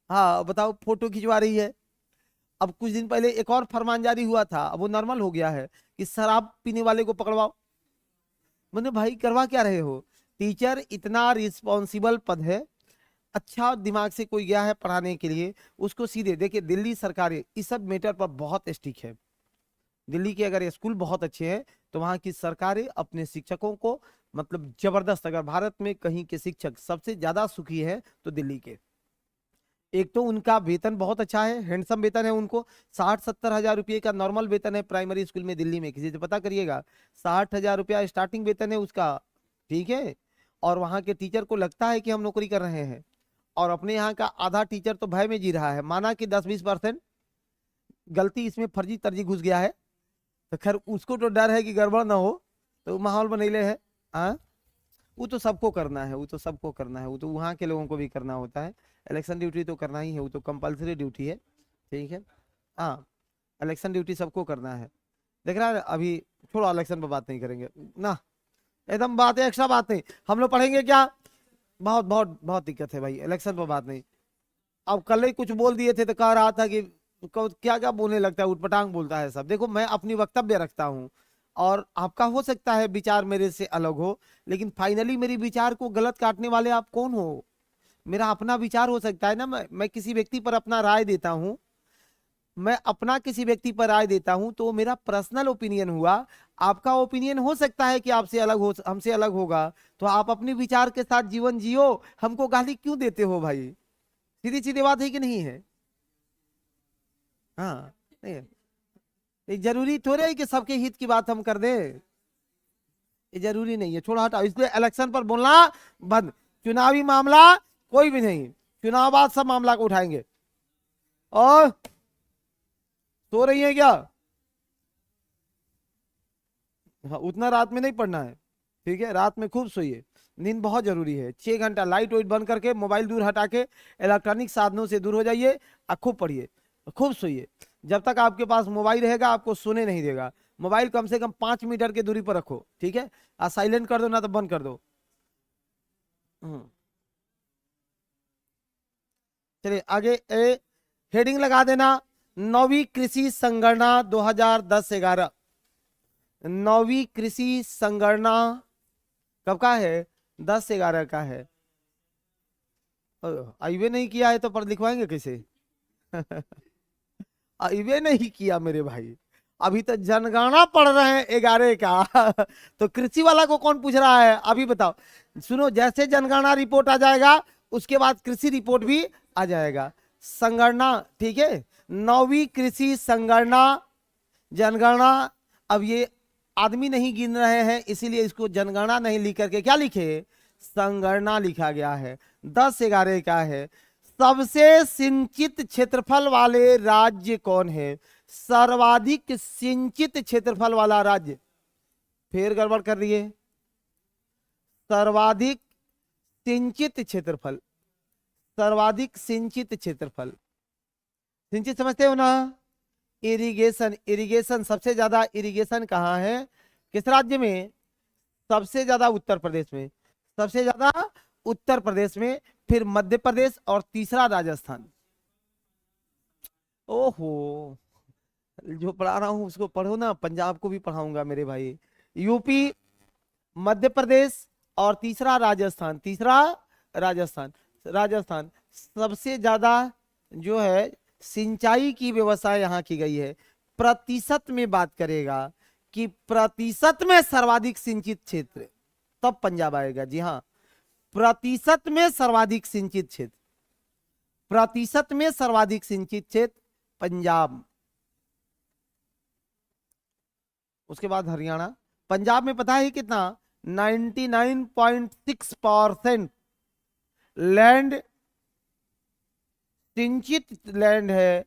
हाँ बताओ, फोटो खिंचवा रही है। अब कुछ दिन पहले एक और फरमान जारी हुआ था, अब वो नॉर्मल हो गया है कि शराब पीने वाले को पकड़वाओ। मैंने भाई करवा क्या रहे हो? टीचर इतना रिस्पॉन्सिबल पद है, अच्छा दिमाग से कोई गया है पढ़ाने के लिए, उसको सीधे देखिए। दिल्ली सरकार इस सब मैटर पर बहुत स्ट्रिक्ट है। दिल्ली के अगर स्कूल बहुत अच्छे हैं तो वहां की सरकारें अपने शिक्षकों को मतलब जबरदस्त, अगर भारत में कहीं के शिक्षक सबसे ज्यादा सुखी है तो दिल्ली के। एक तो उनका वेतन बहुत अच्छा है, हैंडसम वेतन है उनको, 60-70 हजार रुपये का नॉर्मल वेतन है प्राइमरी स्कूल में दिल्ली में, किसी से पता करिएगा, 60 हजार रुपया स्टार्टिंग वेतन है उसका, ठीक है। और वहां के टीचर को लगता है कि हम नौकरी कर रहे हैं, और अपने यहाँ का आधा टीचर तो भय में जी रहा है। माना कि 10-20% गलती इसमें फर्जी तर्जी घुस गया है, तो खैर उसको तो डर है कि गड़बड़ ना हो, तो माहौल बनैले है। हाँ वो तो सबको करना है, वो तो सबको करना है, वो तो वहाँ के लोगों को भी करना होता है। इलेक्शन ड्यूटी तो करना ही है, वो तो कंपलसरी ड्यूटी है, ठीक है। हाँ इलेक्शन ड्यूटी सबको करना है। देख रहा है अभी, छोड़ो इलेक्शन पर बात नहीं करेंगे ना, एकदम बात है एक्स्ट्रा बात नहीं। हम लोग पढ़ेंगे क्या, बहुत बहुत बहुत दिक्कत है भाई, इलेक्शन पर बात नहीं। अब कल ही कुछ बोल दिए थे तो कह रहा था कि क्या क्या बोलने लगता है, उठपटांग बोलता है सब। देखो मैं अपनी वक्तव्य रखता हूँ, और आपका हो सकता है विचार मेरे से अलग हो, लेकिन फाइनली मेरी विचार को गलत काटने वाले आप कौन हो? मेरा अपना विचार हो सकता है ना, मैं किसी व्यक्ति पर अपना राय देता हूँ, मैं अपना किसी व्यक्ति पर राय देता हूं तो वो मेरा पर्सनल ओपिनियन हुआ। आपका ओपिनियन हो सकता है कि आपसे अलग हो, हमसे अलग होगा, तो आप अपने विचार के साथ जीवन जियो, हमको गाली क्यों देते हो भाई? सीधी सीधी बात है कि नहीं है? हाँ नहीं है। ये जरूरी थोड़े है कि सबके हित की बात हम कर दे, ये जरूरी नहीं है, छोड़ा हटाओ। इसलिए इलेक्शन पर बोलना बंद, चुनावी मामला कोई भी नहीं, चुनाव बाद सब मामला को उठाएंगे। और सो रही है क्या? हाँ उतना रात में नहीं पढ़ना है, ठीक है, रात में खूब सोइए, नींद बहुत जरूरी है। 6 घंटा लाइट वाइट बंद करके, मोबाइल दूर हटा के, इलेक्ट्रॉनिक साधनों से दूर हो जाइए, और खूब पढ़िए, खूब सोइए। जब तक आपके पास मोबाइल रहेगा आपको सोने नहीं देगा। मोबाइल कम से कम 5 मीटर की दूरी पर रखो, ठीक है, और साइलेंट कर दो ना तो बंद कर दो। चलिए आगे, हेडिंग लगा देना, 9वीं कृषि संगणना 2010-11। 9वीं कृषि संगणना कब का है? 10-11 का है। आईवे नहीं किया है तो पर लिखवाएंगे कैसे? आईवे नहीं किया मेरे भाई, अभी तो जनगणना पढ़ रहे हैं 11 का। तो कृषि वाला को कौन पूछ रहा है अभी बताओ? सुनो, जैसे जनगणना रिपोर्ट आ जाएगा उसके बाद कृषि रिपोर्ट भी आ जाएगा। संगणना, ठीक है, 9वीं कृषि संगणना जनगणना। अब ये आदमी नहीं गिन रहे हैं इसीलिए इसको जनगणना नहीं लिख करके क्या लिखे, संगणना लिखा गया है। 10-11 का है। सबसे सिंचित क्षेत्रफल वाले राज्य कौन है? सर्वाधिक सिंचित क्षेत्रफल वाला राज्य, फिर गड़बड़ कर रही है। सर्वाधिक सिंचित क्षेत्रफल, सर्वाधिक सिंचित क्षेत्रफल, सिंचित समझते हो ना? इरिगेशन, इरिगेशन सबसे ज्यादा इरिगेशन कहाँ है, किस राज्य में? सबसे ज्यादा उत्तर प्रदेश में, सबसे ज्यादा उत्तर प्रदेश में, फिर मध्य प्रदेश और तीसरा राजस्थान। ओहो, जो पढ़ा रहा हूं उसको पढ़ो ना, पंजाब को भी पढ़ाऊंगा मेरे भाई। यूपी, मध्य प्रदेश और तीसरा राजस्थान, तीसरा राजस्थान। राजस्थान सबसे ज्यादा जो है सिंचाई की व्यवस्था यहाँ की गई है। प्रतिशत में बात करेगा कि प्रतिशत में सर्वाधिक सिंचित क्षेत्र, तब पंजाब आएगा। जी हाँ, प्रतिशत में सर्वाधिक सिंचित क्षेत्र, प्रतिशत में सर्वाधिक सिंचित क्षेत्र पंजाब। उसके बाद हरियाणा। पंजाब में पता है कितना? 99.6% लैंड सिंचित लैंड है।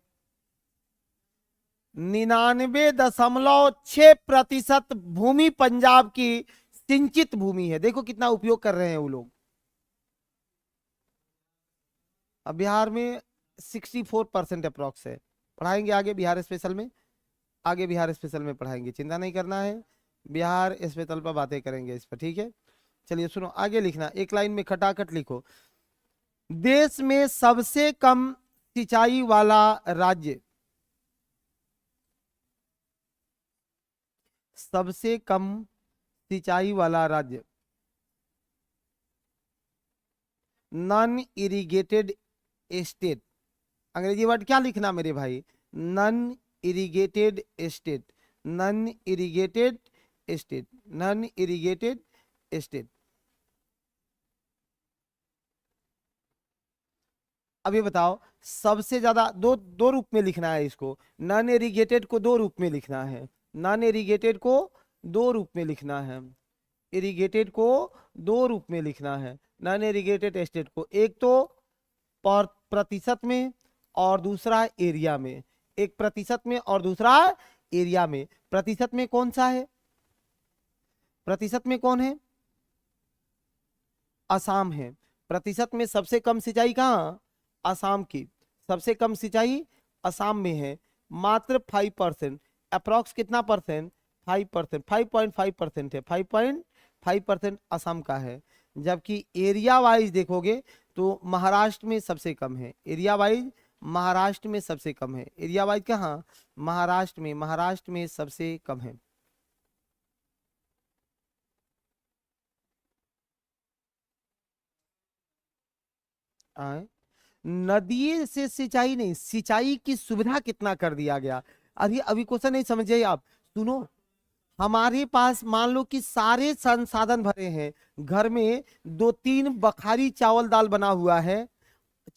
99.6% भूमि पंजाब की सिंचित भूमि है। देखो कितना उपयोग कर रहे हैं वो लोग। अब बिहार में 64% अप्रोक्स है। पढ़ाएंगे आगे बिहार स्पेशल में, आगे बिहार स्पेशल में पढ़ाएंगे, चिंता नहीं करना है। बिहार स्पेशल पर बातें करेंगे इस पर, ठीक है। चलिए सुनो, आगे लिखना, एक लाइन में खटाखट लिखो। देश में सबसे कम सिंचाई वाला राज्य, सबसे कम सिंचाई वाला राज्य, नॉन इरिगेटेड स्टेट। अंग्रेजी वर्ड क्या लिखना मेरे भाई? Non irrigated state, non irrigated state, non irrigated state. अभी बताओ, सबसे ज्यादा दो दो रूप में लिखना है इसको। नॉन इरिगेटेड को दो रूप में लिखना है, नॉन इरिगेटेड को दो रूप में लिखना है, इरिगेटेड को दो रूप में लिखना है। नॉन इरिगेटेड स्टेट को एक तो प्रतिशत में और दूसरा एरिया में, एक प्रतिशत में और दूसरा एरिया में। प्रतिशत में कौन सा है? प्रतिशत में कौन है? असम है। प्रतिशत में सबसे कम सिंचाई कहाँ? असम की। सबसे कम सिंचाई असम में है, मात्र 5%। अप्रोक्स कितना परसेंट? 5%, 5.5% है, 5.5% असम का है। जबकि एरिया वाइज देखोगे तो महाराष्ट्र में सबसे कम है। एरिया वाइज महाराष्ट्र में सबसे कम है। एरिया वाइज कहाँ? महाराष्ट्र में, महाराष्ट्र में सबसे कम है। आए? नदी से सिंचाई नहीं, सिंचाई की सुविधा कितना कर दिया गया। अभी अभी क्वेश्चन नहीं समझे आप, सुनो। हमारे पास मान लो कि सारे संसाधन भरे हैं, घर में 2-3 बखारी चावल दाल बना हुआ है,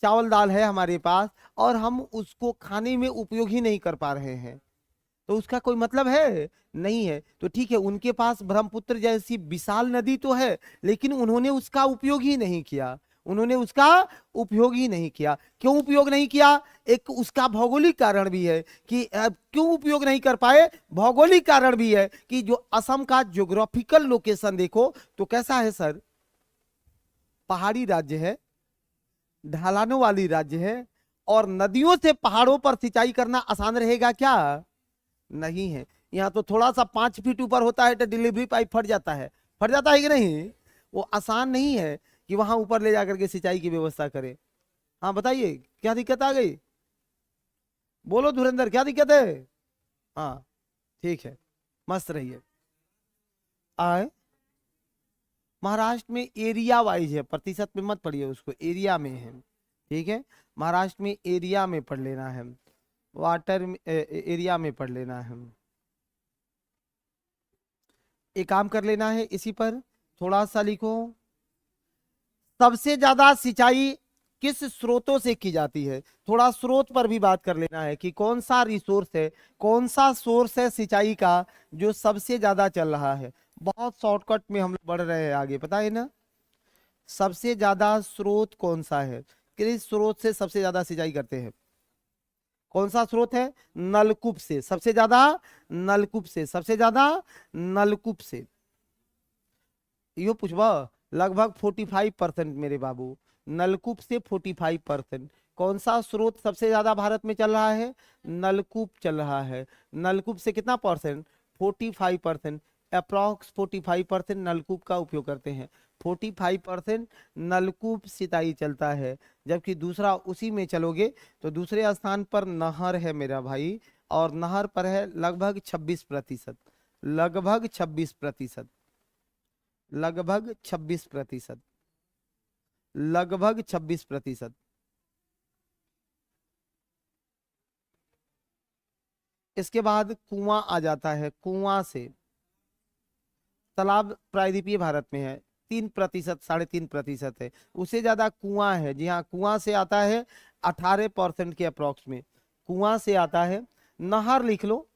चावल दाल है हमारे पास, और हम उसको खाने में उपयोग ही नहीं कर पा रहे हैं, तो उसका कोई मतलब है? नहीं है। तो ठीक है, उनके पास ब्रह्मपुत्र जैसी विशाल नदी तो है, लेकिन उन्होंने उसका उपयोग ही नहीं किया, उन्होंने उसका उपयोग ही नहीं किया। क्यों उपयोग नहीं किया? एक उसका भौगोलिक कारण भी है कि क्यों उपयोग नहीं कर पाए। भौगोलिक कारण भी है कि जो असम का ज्योग्राफिकल लोकेशन देखो तो कैसा है सर? पहाड़ी राज्य है, ढलानों वाली राज्य है, और नदियों से पहाड़ों पर सिंचाई करना आसान रहेगा क्या? नहीं है। यहाँ तो थोड़ा सा 5 फीट ऊपर होता है तो डिलीवरी पाइप फट जाता है, फट जाता है कि नहीं? वो आसान नहीं है कि वहां ऊपर ले जाकर के सिंचाई की व्यवस्था करें। हाँ बताइए, क्या दिक्कत आ गई? बोलो धुरंधर, क्या दिक्कत है? हाँ ठीक है, मस्त रहिए। आए? महाराष्ट्र में एरिया वाइज है, प्रतिशत में मत पढ़िए उसको, एरिया में है, ठीक है। महाराष्ट्र में एरिया में पढ़ लेना है, वाटर एरिया में पढ़ लेना है। एक काम कर लेना है, इसी पर थोड़ा सा लिखो। सबसे ज्यादा सिंचाई किस स्रोतों से की जाती है? थोड़ा स्रोत पर भी बात कर लेना है कि कौन सा रिसोर्स है, कौन सा सोर्स है सिंचाई का जो सबसे ज्यादा चल रहा है। बहुत शॉर्टकट में हम लोग बढ़ रहे हैं आगे, पता है ना। सबसे ज्यादा स्रोत कौन सा है, किस स्रोत से सबसे ज्यादा सिंचाई करते हैं? कौन सा स्रोत है? नलकूप से सबसे ज्यादा, नलकूप से सबसे ज्यादा, नलकूप से। यो पूछबा लगभग 45% मेरे बाबू, नलकूप से 45%। कौन सा स्रोत सबसे ज्यादा भारत में चल रहा है? नलकूप चल रहा है। नलकूप से कितना परसेंट? 45%। अप्रॉक्स 45% नलकूप का उपयोग करते हैं। 45% नलकूप सिंचाई चलता है। जबकि दूसरा उसी में चलोगे तो दूसरे स्थान पर नहर है मेरा भाई, और नहर पर है लगभग 26%, लगभग 26%, लगभग 26%, लगभग 26%। इसके बाद कुआं आ जाता है, कुआं से। तालाब प्रायद्वीपीय भारत में है, 3%, 3.5% है। उससे ज्यादा कुआं है। जी हाँ, कुआं से आता है 18% के अप्रोक्स में, कुआं से आता है। नहर लिख लो,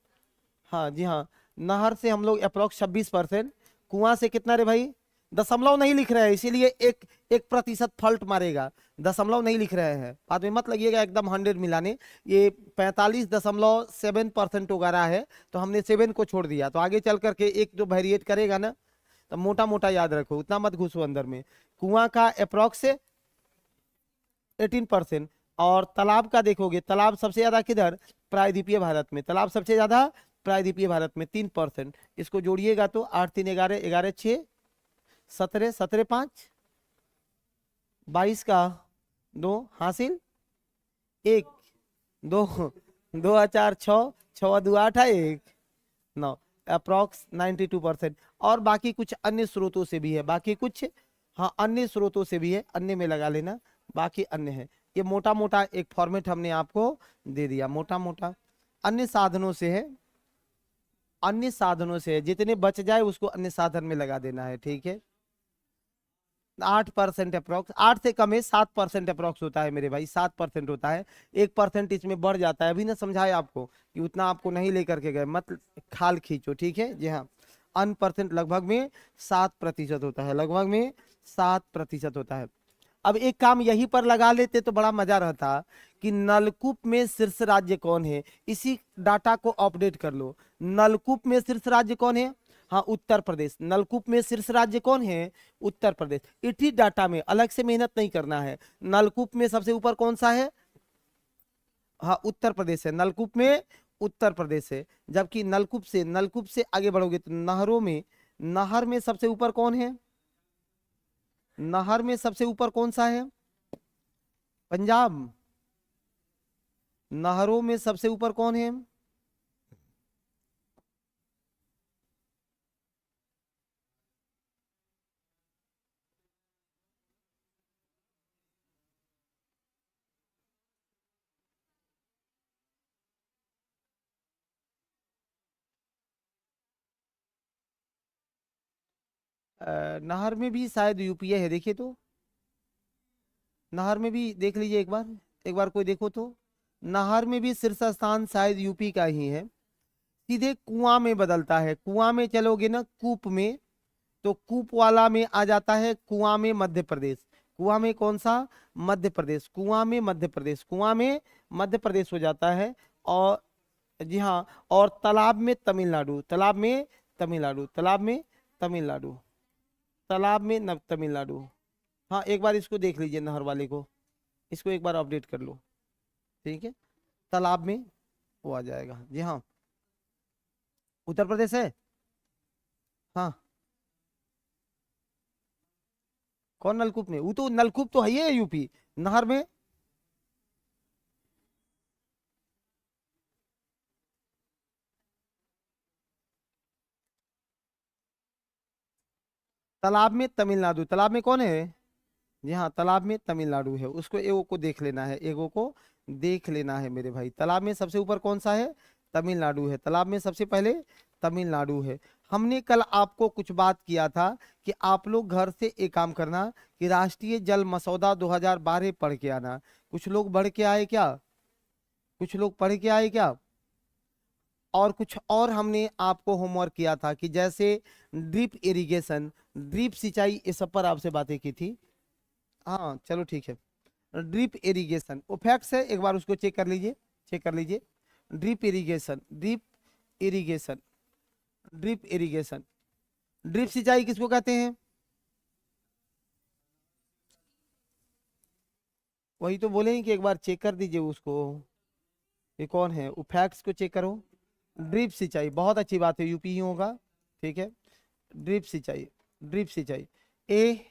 हाँ जी हाँ, नहर से हम लोग अप्रोक्स 26%। कुआं से कितना रे भाई? दशमलव नहीं लिख रहे हैं, इसीलिए 1% फॉल्ट मारेगा। दशमलव नहीं लिख रहे हैं, बाद में मत लगिएगा एकदम 100 मिलाने। ये 45.7% वगैरह है, तो हमने 7 को छोड़ दिया। तो आगे चल करके एक जो वेरिएट करेगा ना, तो मोटा मोटा याद रखो, उतना मत घुसो अंदर में। कुआं का अप्रोक्स 18%। और तालाब का देखोगे, तालाब सबसे ज्यादा किधर? प्रायद्वीपीय भारत में। तालाब सबसे ज्यादा प्रायद्वीपीय भारत में 3%। इसको जोड़िएगा तो 8 3 11 11 6 17 17 5 22 का 2 हासिल 1 2 2 4 6 6 2 8 1 9, अप्रोक्स 92%। और बाकी कुछ अन्य स्रोतों से भी है, बाकी कुछ, हाँ अन्य स्रोतों से भी है, अन्य में लगा लेना, बाकी अन्य है। ये मोटा मोटा एक फॉर्मेट हमने आपको दे दिया, मोटा मोटा। अन्य साधनों से है, अन्य साधनों से है, जितने बच जाए उसको अन्य साधन में लगा देना है, ठीक है। 8% अप्रोक्स, 8 से कम है, 7% अप्रोक्स होता है मेरे भाई, 7% होता है। 1% इसमें बढ़ जाता है, अभी ना समझाए आपको कि उतना आपको नहीं लेकर के गए, मत खाल खींचो, ठीक है जी हाँ। अन% लगभग में 7% होता है, लगभग में 7% होता है। अब एक काम यहीं पर लगा लेते तो बड़ा मजा रहता कि नलकूप में शीर्ष राज्य कौन है, इसी डाटा को अपडेट कर लो। नलकूप में शीर्ष राज्य कौन है? हाँ उत्तर प्रदेश। नलकूप में शीर्ष राज्य कौन है? उत्तर प्रदेश। इसी डाटा में अलग से मेहनत नहीं करना है। नलकूप में सबसे ऊपर कौन सा है? हाँ उत्तर प्रदेश है, नलकूप में उत्तर प्रदेश है। जबकि नलकूप से आगे बढ़ोगे तो नहरों में, नहर में सबसे ऊपर कौन है? नहर में सबसे ऊपर कौन सा है? पंजाब। नहरों में सबसे ऊपर कौन है? नहर में भी शायद यूपी है, देखिए तो। नहर में भी देख लीजिए एक बार, एक बार कोई देखो तो। नहर में भी शीर्ष स्थान शायद यूपी का ही है। सीधे कुआं में बदलता है, कुआं में चलोगे ना कूप में, तो कूप वाला में आ जाता है कुआं में मध्य प्रदेश। कुआं में कौन सा? मध्य प्रदेश। कुआं में मध्य प्रदेश, कुआं में मध्य प्रदेश हो जाता है। और जी हाँ, और तालाब में तमिलनाडु, तालाब में तमिलनाडु, तालाब में तमिलनाडु, तालाब में नव तमिलनाडु। हाँ एक बार इसको देख लीजिए, नहर वाले को, इसको एक बार अपडेट कर लो, ठीक है। तालाब में वो आ जाएगा, जी हाँ उत्तर प्रदेश है। हाँ कौन नलकूप में? वो तो नलकूप तो है ही है यूपी। नहर में, तालाब में तमिलनाडु, तालाब में कौन है? जी हाँ तालाब में तमिलनाडु है, उसको एगो को देख लेना है, एगो को देख लेना है मेरे भाई। तालाब में सबसे ऊपर कौन सा है? तमिलनाडु है, तालाब में सबसे पहले तमिलनाडु है। हमने कल आपको कुछ बात किया था कि आप लोग घर से एक काम करना कि राष्ट्रीय जल मसौदा 2012 पढ़ के आना। कुछ लोग बढ़ के आए क्या? कुछ लोग पढ़ के आए क्या? और कुछ और हमने आपको होमवर्क किया था कि जैसे ड्रिप इरिगेशन, ड्रिप सिंचाई, इस सब पर आपसे बातें की थी। हाँ चलो ठीक है। ड्रिप इरिगेशन वो फैक्ट्स है, एक बार उसको चेक कर लीजिए, चेक कर लीजिए। Drip irrigation, drip irrigation, drip irrigation, drip सिंचाई किसको कहते हैं? वही तो बोले हैं कि एक बार चेक कर दीजिए उसको। ये कौन है? वो फैक्ट्स को चेक करो। ड्रिप सिंचाई, बहुत अच्छी बात है, यूपी ही होगा, ठीक है। ड्रिप सिंचाई, ड्रिप सिंचाई। ए,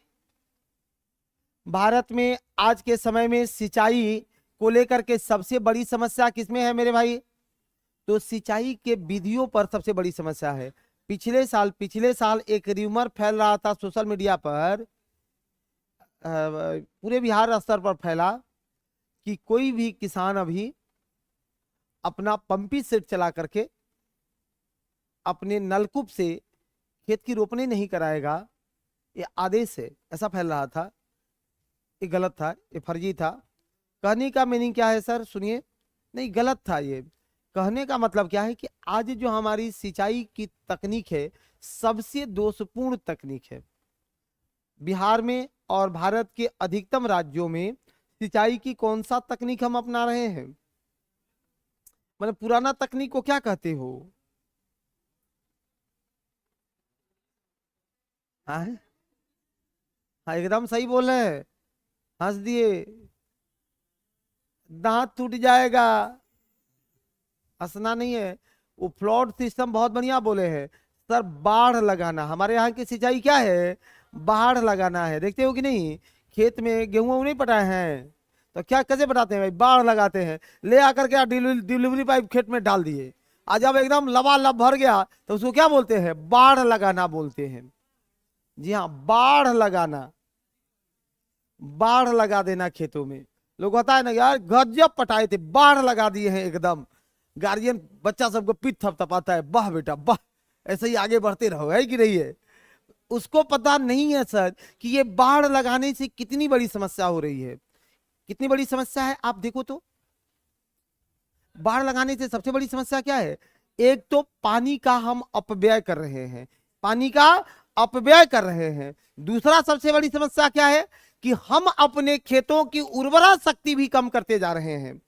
भारत में आज के समय में सिंचाई को लेकर के सबसे बड़ी समस्या किसमें है मेरे भाई? तो सिंचाई के विधियों पर सबसे बड़ी समस्या है। पिछले साल एक र्यूमर फैल रहा था सोशल मीडिया पर, पूरे बिहार स्तर पर फैला, कि कोई भी किसान अभी अपना पंपी सेट चला करके अपने नलकूप से खेत की रोपनी नहीं कराएगा, ये आदेश है, ऐसा फैल रहा था। ये गलत था, ये फर्जी था। कहने का मीनिंग क्या है सर? सुनिए, नहीं गलत था ये। कहने का मतलब क्या है कि आज जो हमारी सिंचाई की तकनीक है सबसे दोषपूर्ण तकनीक है। बिहार में और भारत के अधिकतम राज्यों में सिंचाई की कौन सा तकनीक हम अपना रहे हैं? मतलब पुराना तकनीक को क्या कहते हो? हाँ, हाँ एकदम सही बोल रहे हैं, हंस दिए। दांत टूट जाएगा, हंसना नहीं है। वो फ्लड सिस्टम बहुत बढ़िया बोले हैं सर। बाढ़ लगाना, हमारे यहाँ की सिंचाई क्या है? बाढ़ लगाना है। देखते हो कि नहीं, खेत में गेहूं नहीं पटाए हैं तो क्या कैसे पटाते हैं भाई? बाढ़ लगाते हैं, ले आकर के डिलीवरी पाइप खेत में डाल दिए, आज जब एकदम लबालब भर गया तो उसको क्या बोलते हैं? बाढ़ लगाना बोलते हैं। जी हाँ, बाढ़ लगाना, बाढ़ लगा देना खेतों में। लोग होता है ना यार, गजब पटाए थे, बाढ़ लगा दिए हैं एकदम। गार्जियन बच्चा सबको पीठ थपथपाता है, वाह बेटा वाह, ऐसे ही आगे बढ़ते रहो, है कि नहीं है? उसको पता नहीं है सर कि ये बाढ़ लगाने से कितनी बड़ी समस्या हो रही है। कितनी बड़ी समस्या है आप देखो तो। बाढ़ लगाने से सबसे बड़ी समस्या क्या है? एक तो पानी का हम अपव्यय कर रहे हैं, पानी का अपव्यय कर रहे हैं। दूसरा सबसे बड़ी समस्या क्या है कि हम अपने खेतों की उर्वरा शक्ति भी कम करते जा रहे हैं,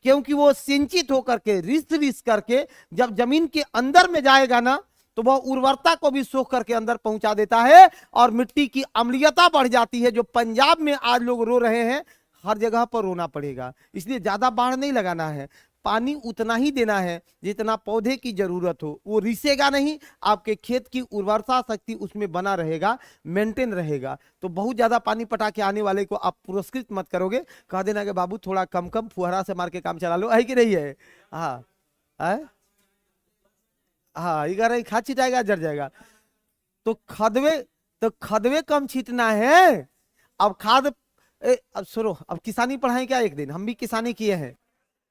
क्योंकि वो सिंचित होकर के रिस रिस करके जब जमीन के अंदर में जाएगा ना तो वह उर्वरता को भी सोख करके अंदर पहुंचा देता है और मिट्टी की अम्लीयता बढ़ जाती है। जो पंजाब में आज लोग रो रहे हैं, हर जगह पर रोना पड़ेगा। इसलिए ज्यादा बाढ़ नहीं लगाना है, पानी उतना ही देना है जितना पौधे की जरूरत हो। वो रिसेगा नहीं, आपके खेत की उर्वरता शक्ति उसमें बना रहेगा, मेंटेन रहेगा। तो बहुत ज्यादा पानी पटा के आने वाले को आप पुरस्कृत मत करोगे, कह देना कि बाबू थोड़ा कम कम फुहारा से मार के काम चला लो, है कि नहीं है? हाँ है, हाँ ये कह रहे खाद छिटाएगा जर जाएगा। तो खदवे, तो खदवे कम छीटना है। अब खाद, अब सुनो, अब किसानी पढ़ाएं क्या एक दिन? हम भी किसानी किए हैं,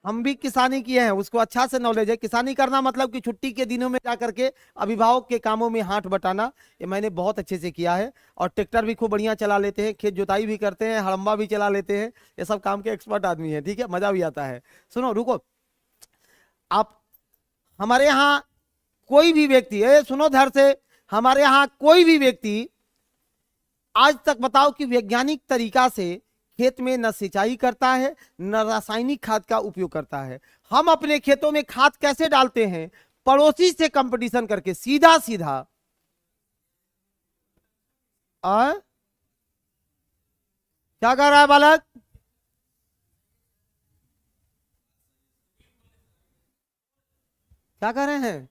हम भी किसानी किए हैं, उसको अच्छा से नॉलेज है। किसानी करना मतलब कि छुट्टी के दिनों में जाकर के अभिभावक के कामों में हाथ बटाना, ये मैंने बहुत अच्छे से किया है। और ट्रैक्टर भी खूब बढ़िया चला लेते हैं, खेत जोताई भी करते हैं, हड़म्बा भी चला लेते हैं, ये सब काम के एक्सपर्ट आदमी है, ठीक है, मजा भी आता है। सुनो रुको, आप हमारे यहाँ कोई भी व्यक्ति है, सुनो ध्यान से, हमारे यहाँ कोई भी व्यक्ति आज तक बताओ कि वैज्ञानिक तरीका से खेत में न सिंचाई करता है न रासायनिक खाद का उपयोग करता है। हम अपने खेतों में खाद कैसे डालते हैं? पड़ोसी से कंपटीशन करके, सीधा सीधा। आ? क्या कर रहा है बालक? क्या कर रहे हैं?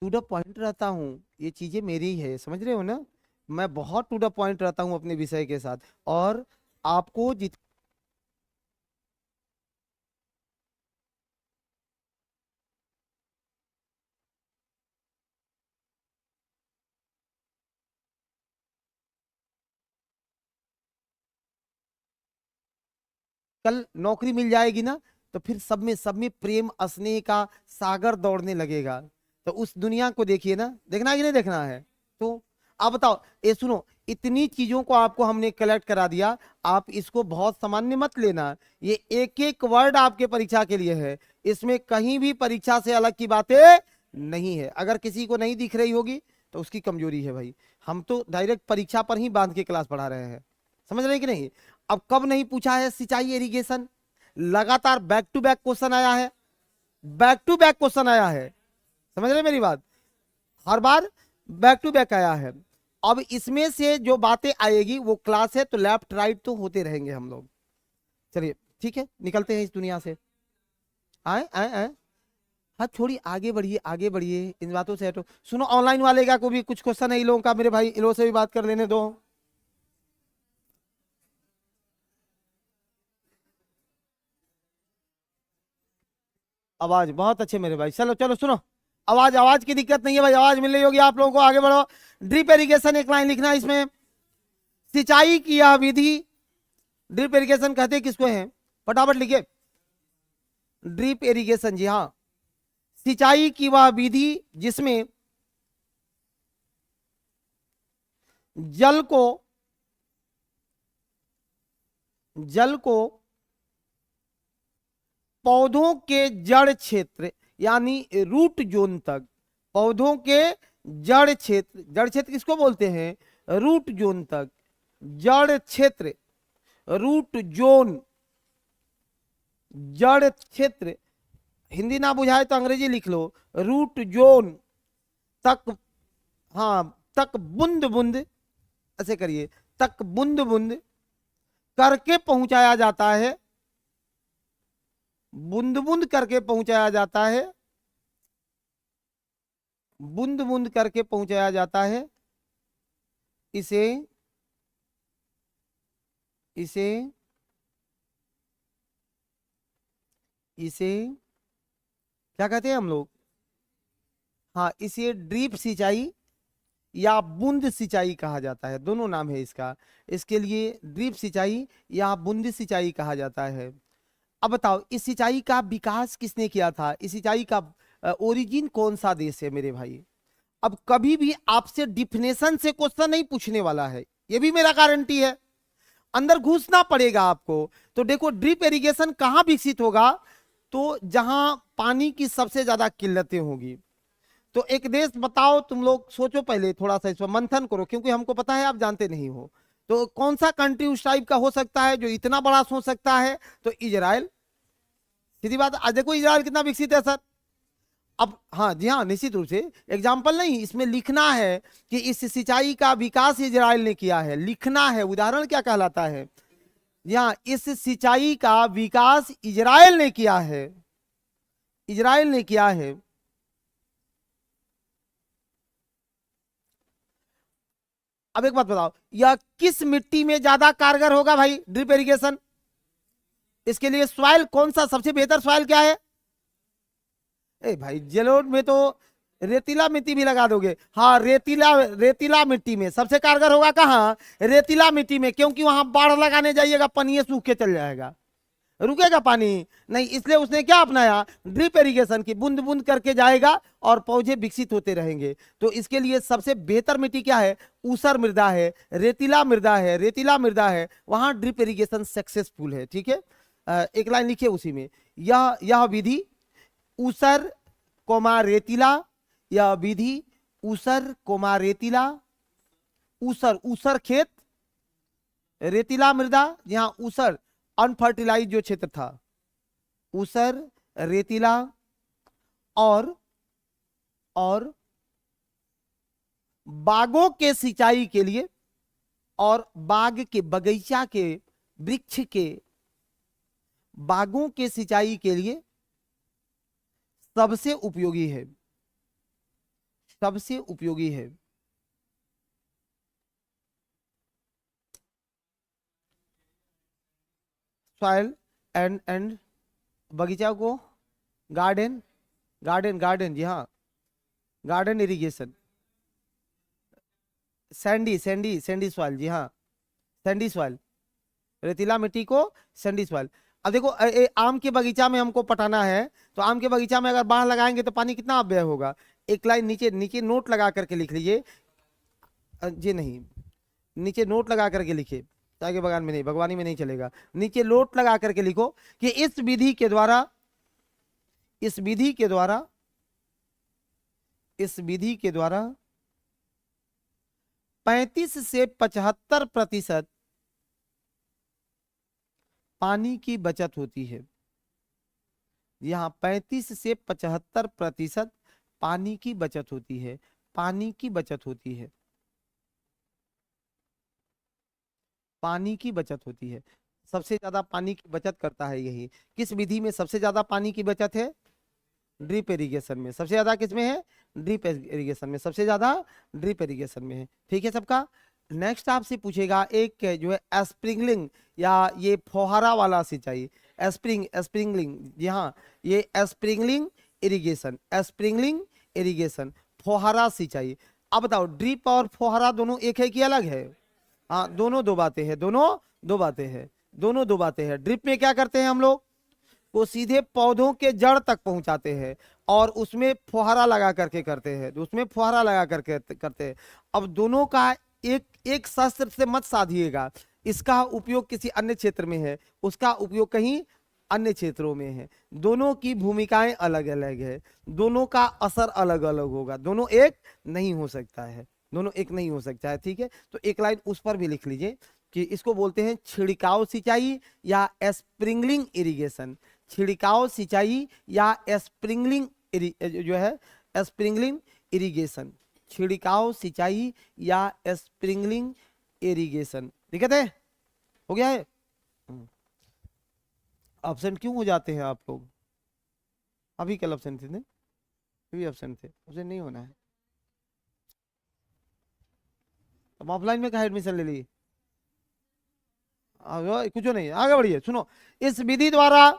टू द पॉइंट रहता हूँ, ये चीजें मेरी ही है, समझ रहे हो ना? मैं बहुत टू द पॉइंट रहता हूँ अपने विषय के साथ। और आपको जित कल नौकरी मिल जाएगी ना, तो फिर सब में प्रेम स्नेह का सागर दौड़ने लगेगा। तो उस दुनिया को देखिए ना, देखना है कि नहीं देखना है? तो आप बताओ, ये सुनो, इतनी चीजों को आपको हमने कलेक्ट करा दिया, आप इसको बहुत सामान्य मत लेना। ये एक एक वर्ड आपके परीक्षा के लिए है, इसमें कहीं भी परीक्षा से अलग की बातें नहीं है। अगर किसी को नहीं दिख रही होगी तो उसकी कमजोरी है भाई। हम तो डायरेक्ट परीक्षा पर ही बांध के क्लास पढ़ा रहे हैं, समझ रहे हैं कि नहीं? अब कब नहीं पूछा है सिंचाई इरिगेशन? लगातार बैक टू बैक क्वेश्चन आया है, बैक टू बैक क्वेश्चन आया है, समझ रहे मेरी बात? हर बार बैक टू बैक आया है। अब इसमें से जो बातें आएगी वो क्लास है, तो लेफ्ट राइट तो होते रहेंगे हम लोग। चलिए ठीक है, निकलते हैं इस दुनिया से। आए आए आए, हाँ छोड़िए, आगे बढ़िए आगे बढ़िए, इन बातों से हटो। सुनो, ऑनलाइन वाले का को भी कुछ क्वेश्चन है इन लोगों का, मेरे भाई इन लोगों से भी बात कर लेने दो। आवाज बहुत अच्छे मेरे भाई, चलो चलो सुनो। आवाज आवाज की दिक्कत नहीं है भाई, आवाज मिल रही होगी आप लोगों को, आगे बढ़ो। ड्रिप इरिगेशन एक लाइन लिखना है इसमें। सिंचाई की यह विधि, ड्रिप इरिगेशन कहते किसको है, फटाफट लिखे। ड्रिप इरिगेशन, जी हाँ, सिंचाई की वह विधि जिसमें जल को जल को पौधों के जड़ क्षेत्र यानी रूट जोन तक, पौधों के जड़ क्षेत्र, जड़ क्षेत्र किसको बोलते हैं, रूट जोन तक, जड़ क्षेत्र, रूट जोन, जड़ क्षेत्र, हिंदी ना बुझाए तो अंग्रेजी लिख लो, रूट जोन तक, हाँ तक बूंद बूंद, ऐसे करिए, तक बूंद बूंद करके पहुंचाया जाता है, बूंद बूंद करके पहुंचाया जाता है, बूंद बूंद करके पहुंचाया जाता है। इसे इसे इसे क्या कहते हैं हम लोग, हाँ इसे ड्रिप सिंचाई या बूंद सिंचाई कहा जाता है, दोनों नाम है इसका। इसके लिए ड्रिप सिंचाई या बूंद सिंचाई कहा जाता है। अब बताओ, इस सिंचाई का विकास किसने किया था, इस सिंचाई का ओरिजिन कौन सा देश है मेरे भाई? अब कभी भी आपसे डिफिनेशन से क्वेश्चन नहीं पूछने वाला है, ये भी मेरा गारंटी है। अंदर घुसना पड़ेगा आपको। तो देखो, ड्रिप इरिगेशन कहां विकसित होगा, तो जहां पानी की सबसे ज्यादा किल्लतें होंगी। तो एक देश बताओ, तुम लोग सोचो पहले, थोड़ा सा इस पर मंथन करो, क्योंकि हमको पता है आप जानते नहीं हो। तो कौन सा कंट्री उस टाइप का हो सकता है जो इतना बड़ा सोच सकता है? तो इजराइल, सीधी बात। आज देखो इजराइल कितना विकसित है सर। अब हाँ जी हाँ, निश्चित रूप से एग्जाम्पल नहीं, इसमें लिखना है कि इस सिंचाई का विकास इजराइल ने किया है, लिखना है, उदाहरण क्या कहलाता है। जी हाँ, इस सिंचाई का विकास इजराइल ने किया है, इजराइल ने किया है। अब एक बात बताओ, यह किस मिट्टी में ज्यादा कारगर होगा भाई ड्रिप इरिगेशन? इसके लिए सॉइल कौन सा सबसे बेहतर सॉइल क्या है? ए भाई, जलोढ़ में तो रेतीला मिट्टी भी लगा दोगे। हाँ, रेतीला रेतीला मिट्टी में सबसे कारगर होगा कहाँ? रेतीला मिट्टी में, क्योंकि वहां बाढ़ लगाने जाइएगा, पानी सूख के चल जाएगा, रुकेगा पानी नहीं। इसलिए उसने क्या अपनाया, ड्रिप इरिगेशन की, बूंद बूंद करके जाएगा और पौधे विकसित होते रहेंगे। तो इसके लिए सबसे बेहतर मिट्टी क्या है? ऊसर मृदा है, रेतीला मृदा है, रेतीला मृदा है, वहां ड्रिप इरिगेशन सक्सेसफुल है। ठीक है, एक लाइन लिखिए उसी में, यह विधि ऊसर कोमा रेतीला, यह विधि ऊसर कोमा रेतीला, ऊसर ऊसर खेत, रेतीला मृदा, जहां ऊसर अनफर्टिलाइज जो क्षेत्र था, ऊसर रेतीला, और बागों के सिंचाई के लिए, और बाग के बगीचा के वृक्ष के बागों के सिंचाई के लिए सबसे उपयोगी है, सबसे उपयोगी है। सॉइल एंड बगीचा को गार्डन, गार्डन गार्डन, जी हाँ, garden irrigation. Sandy sandy sandy soil, जी हाँ, सैंडी सॉइल, रेतीला मिट्टी को सैंडी सॉइल। अब देखो आम के बगीचा में हमको पटाना है, तो आम के बगीचा में अगर बाढ़ लगाएंगे तो पानी कितना अपव्यय होगा। एक लाइन नीचे नीचे नोट लगा करके लिख लीजिए, जी नहीं, नीचे नोट लगा करके लिखिए, आगे बगान में नहीं, भगवानी में नहीं चलेगा, नीचे नोट लगा करके लिखो कि इस विधि के द्वारा, इस विधि के द्वारा, इस विधि के द्वारा 35 से 75% पानी की बचत होती है। यहां 35 से 75% पानी की बचत होती है, पानी की बचत होती है, पानी की बचत होती है। सबसे ज्यादा पानी की बचत करता है यही। किस विधि में सबसे ज्यादा पानी की बचत है? ड्रिप इरिगेशन में। सबसे ज्यादा किस में है? ड्रिप इरिगेशन में, सबसे ज्यादा ड्रिप इरिगेशन में है। ठीक है सबका। नेक्स्ट आपसे पूछेगा एक जो है स्प्रिंगलिंग या ये फौहारा वाला सिंचाई, स्प्रिंगलिंग, जी हाँ, ये स्प्रिंगलिंग इरिगेशन, स्प्रिंगलिंग इरिगेशन, फौहारा सिंचाई। अब बताओ ड्रिप और फौहारा दोनों एक है कि अलग है? हाँ, दोनों दो बातें हैं, दोनों दो बातें हैं, दोनों दो बातें हैं। ड्रिप में क्या करते हैं हम लोग, वो सीधे पौधों के जड़ तक पहुंचाते हैं, और उसमें फुहारा लगा करके करते हैं, उसमें फुहारा लगा करके करते हैं। अब दोनों का एक एक शस्त्र से मत साधिएगा। इसका उपयोग किसी अन्य क्षेत्र में है, उसका उपयोग कहीं अन्य क्षेत्रों में है। दोनों की भूमिकाएं अलग अलग है, दोनों का असर अलग अलग होगा, दोनों एक नहीं हो सकता है, दोनों एक नहीं हो सकता है। ठीक है, तो एक लाइन उस पर भी लिख लीजिए कि इसको बोलते हैं छिड़काव सिंचाई या स्प्रिंगलिंग इरिगेशन। छिड़काव सिंचाई या स्प्रिंगलिंग जो है स्प्रिंगलिंग इरिगेशन, छिड़काव सिंचाई या स्प्रिंगलिंग इरिगेशन। ठीक है, हो गया है। ऑप्शन क्यों हो जाते हैं आप लोग? अभी कल ऑप्शन थे नहीं, अभी ऑप्शन थे, ऑप्शन नहीं होना है। अब ऑफलाइन में कहा एडमिशन ले ली, कुछ नहीं, आगे बढ़िए। सुनो, इस विधि द्वारा,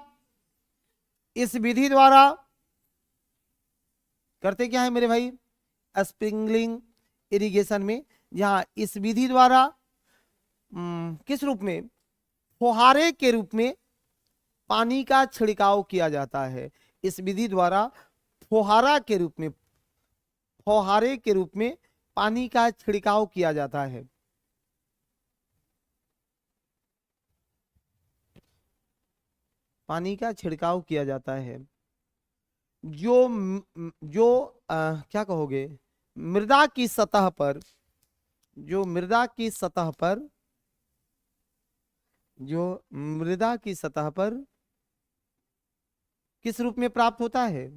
इस विधि द्वारा करते क्या है मेरे भाई, स्प्रिंगलिंग इरिगेशन में, जहां इस विधि द्वारा किस रूप में, फुहारे के रूप में पानी का छिड़काव किया जाता है। इस विधि द्वारा फुहारा के रूप में, फुहारे के रूप में पानी का छिड़काव किया जाता है। पानी का छिड़काव किया जाता है। जो क्या कहोगे, मृदा की सतह पर, जो मृदा की सतह पर, जो मृदा की सतह पर किस रूप में प्राप्त होता है?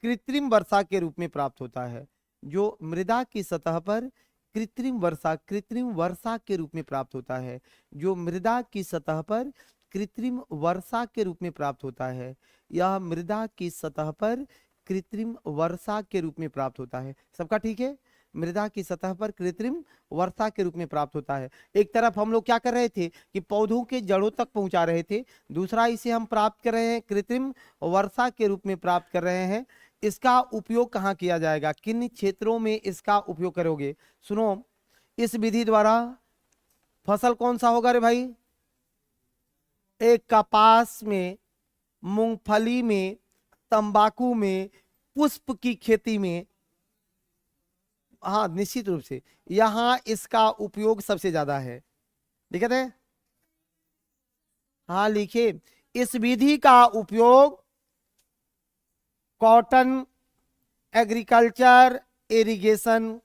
कृत्रिम वर्षा के रूप में प्राप्त होता है। जो मृदा की सतह पर कृत्रिम वर्षा, कृत्रिम वर्षा के रूप में प्राप्त होता है, जो मृदा की सतह पर कृत्रिम वर्षा के रूप में प्राप्त होता है, यह मृदा की सतह पर कृत्रिम वर्षा के रूप में प्राप्त होता है। सबका ठीक है? मृदा की सतह पर कृत्रिम वर्षा के रूप में प्राप्त होता है। एक तरफ हम लोग क्या कर रहे थे कि पौधों के जड़ों तक पहुंचा रहे थे, दूसरा इसे हम प्राप्त कर रहे हैं कृत्रिम वर्षा के रूप में प्राप्त कर रहे हैं। इसका उपयोग कहाँ किया जाएगा, किन क्षेत्रों में इसका उपयोग करोगे? सुनो, इस विधि द्वारा फसल कौन सा होगा रे भाई? एक कपास में, मूंगफली में, तंबाकू में, पुष्प की खेती में, हाँ निश्चित रूप से यहां इसका उपयोग सबसे ज्यादा है। दिक्कत है? हाँ लिखिए, इस विधि का उपयोग कॉटन, एग्रीकल्चर इरिगेशन,